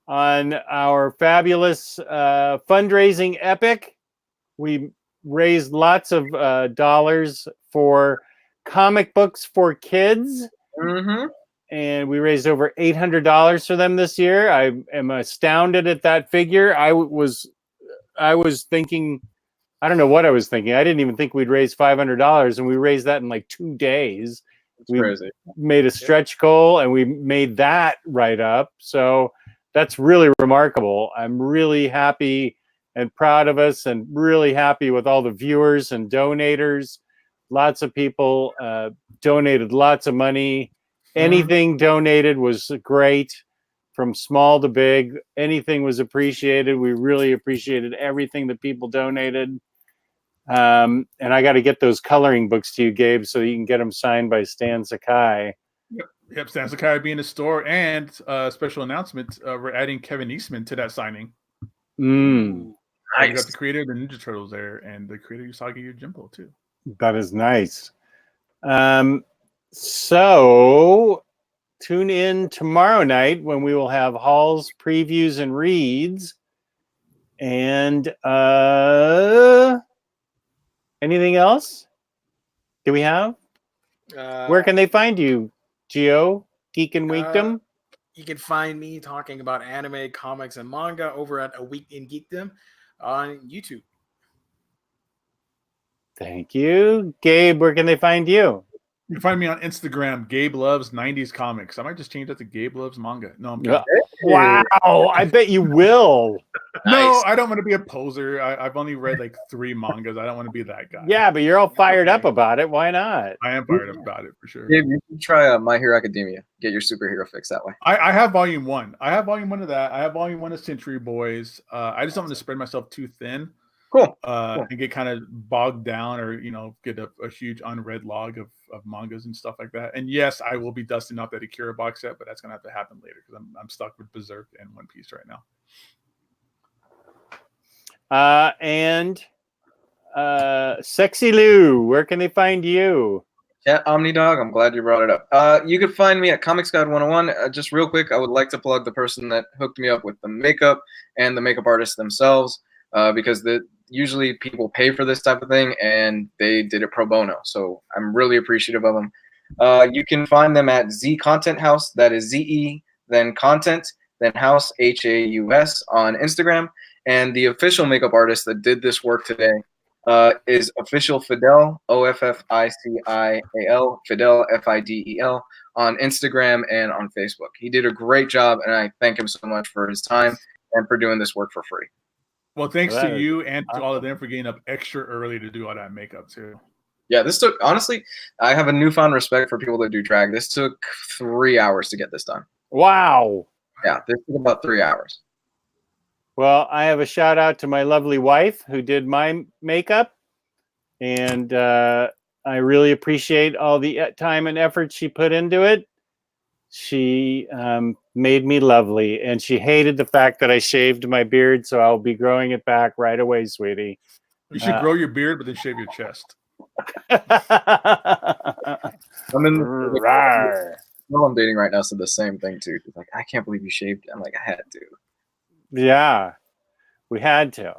on our fabulous fundraising epic. We raised lots of dollars for comic books for kids. Mm-hmm. And we raised over $800 for them this year. I am astounded at that figure. I was thinking, I don't know what I was thinking. I didn't even think we'd raise $500, and we raised that in like 2 days. It's We crazy. made a stretch goal, and we made that right up. So that's really remarkable. I'm really happy and proud of us, and really happy with all the viewers and donators. Lots of people donated lots of money. Anything donated was great, from small to big. Anything was appreciated. We really appreciated everything that people donated. And I got to get those coloring books to you, Gabe, so you can get them signed by Stan Sakai. Yep, Stan Sakai will be in the store, and special announcement: we're adding Kevin Eastman to that signing. Mm, We got the creator of the Ninja Turtles there, and the creator of Usagi Yojimbo too. that is nice. So tune in tomorrow night when we will have hauls, previews, and reads. And anything else? Do we have? Where can they find you, Gio? Geek and Weekdom? You can find me talking about anime, comics, and manga over at A Week in Geekdom on YouTube. Thank you. Gabe, where can they find you? You can find me on Instagram, Gabe Loves 90s Comics. I might just change that to Gabe Loves Manga. No, I'm kidding. Wow, I bet you will. No, I don't want to be a poser. I've only read like 3 mangas. I don't want to be that guy. Yeah, but you're all fired up about it. Why not? I am fired up about it for sure. Dave, you should try My Hero Academia. Get your superhero fix that way. I have volume 1. I have volume 1 of that. I have volume 1 of Century Boys. I just don't want to spread myself too thin. Cool. And get kind of bogged down, or get a huge unread log of mangas and stuff like that. And yes, I will be dusting off that Akira box set, but that's gonna have to happen later because I'm stuck with Berserk and One Piece right now. And Sexy Lou, where can they find you? Yeah, OmniDog, I'm glad you brought it up. You can find me at Comics Guide 101. Just real quick, I would like to plug the person that hooked me up with the makeup and the makeup artists themselves, because usually people pay for this type of thing, and they did it pro bono. So I'm really appreciative of them. You can find them at Z Content House. That is ZE, then Content, then House, HAUS on Instagram. And the official makeup artist that did this work today is Official Fidel, OFFICIAL, Fidel, FIDEL, on Instagram and on Facebook. He did a great job, and I thank him so much for his time and for doing this work for free. Well, thanks to you and to all of them for getting up extra early to do all that makeup too. Yeah, this took, honestly, I have a newfound respect for people that do drag. This took 3 hours to get this done. Wow. Yeah, this took about 3 hours. Well, I have a shout out to my lovely wife who did my makeup, and I really appreciate all the time and effort she put into it. She made me lovely, and she hated the fact that I shaved my beard, so I'll be growing it back right away, sweetie. You should grow your beard, but then shave your chest. I'm dating right now said the same thing too. She's like, I can't believe you shaved. I'm like, I had to. Yeah, we had to.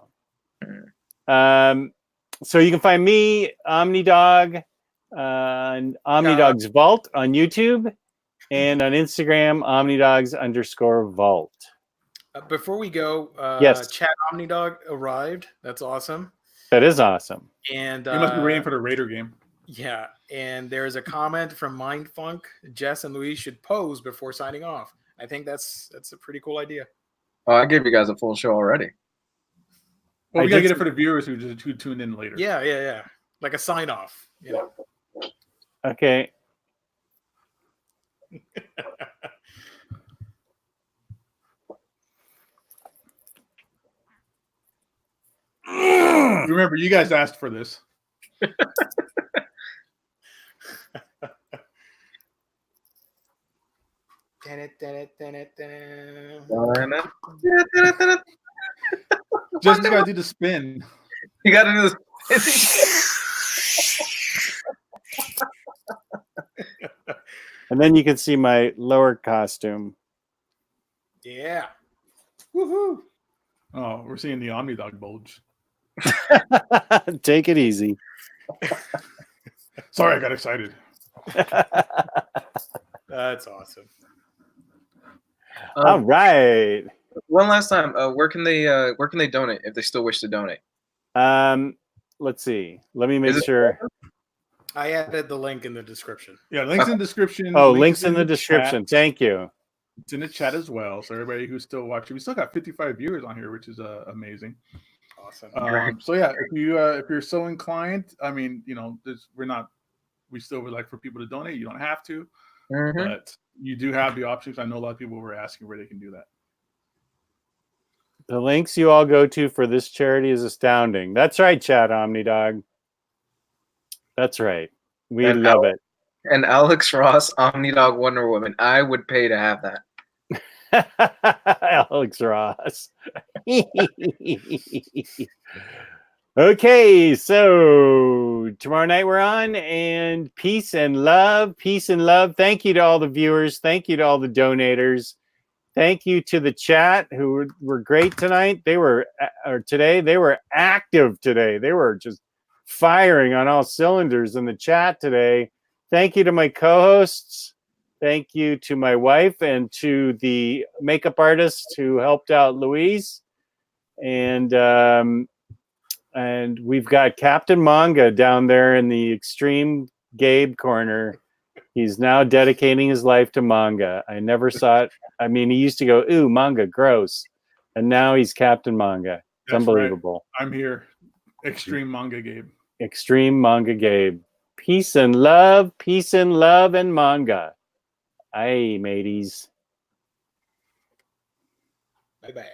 So you can find me, OmniDog, and OmniDog's Vault on YouTube, and on Instagram, OmniDogs_Vault. Before we go, yes, Chat OmniDog arrived. That's awesome. That is awesome. And you must be waiting for the Raider game. Yeah, and there's a comment from Mindfunk. Jess and Louise should pose before signing off. I think that's a pretty cool idea. Oh, I gave you guys a full show already. Well, we gotta get it for the viewers who tuned in later. Yeah. Like a sign off. Okay. Remember, you guys asked for this. Just gotta do the spin. You gotta do this. And then you can see my lower costume. Yeah. Woohoo! Oh, we're seeing the OmniDog bulge. Take it easy. Sorry, I got excited. That's awesome. All right. One last time, where can they donate if they still wish to donate? Let's see. Let me make sure. I added the link in the description. Yeah, links in the description. Oh, links in the description. Chat. Thank you. It's in the chat as well. So everybody who's still watching, we still got 55 viewers on here, which is amazing. Awesome. So yeah, if you're so inclined, I mean, you know, we still would like for people to donate. You don't have to, but you do have the options. I know a lot of people were asking where they can do that. The links you all go to for this charity is astounding. That's right, chat OmniDog. That's right. We love it. And Alex Ross, OmniDog Wonder Woman. I would pay to have that. Alex Ross. Okay, so tomorrow night we're on, and peace and love. Peace and love. Thank you to all the viewers. Thank you to all the donators. Thank you to the chat who were great tonight. They were active today. They were just firing on all cylinders in the chat today. Thank you to my co-hosts. Thank you to my wife and to the makeup artist who helped out Louise. And we've got Captain Manga down there in the extreme Gabe corner. He's now dedicating his life to manga. I never saw it. I mean, he used to go, ooh, manga, gross. And now he's Captain Manga. It's unbelievable. Right. I'm here. Extreme Manga Gabe. Extreme Manga Gabe. Peace and love and manga. Aye, mateys. Bye-bye.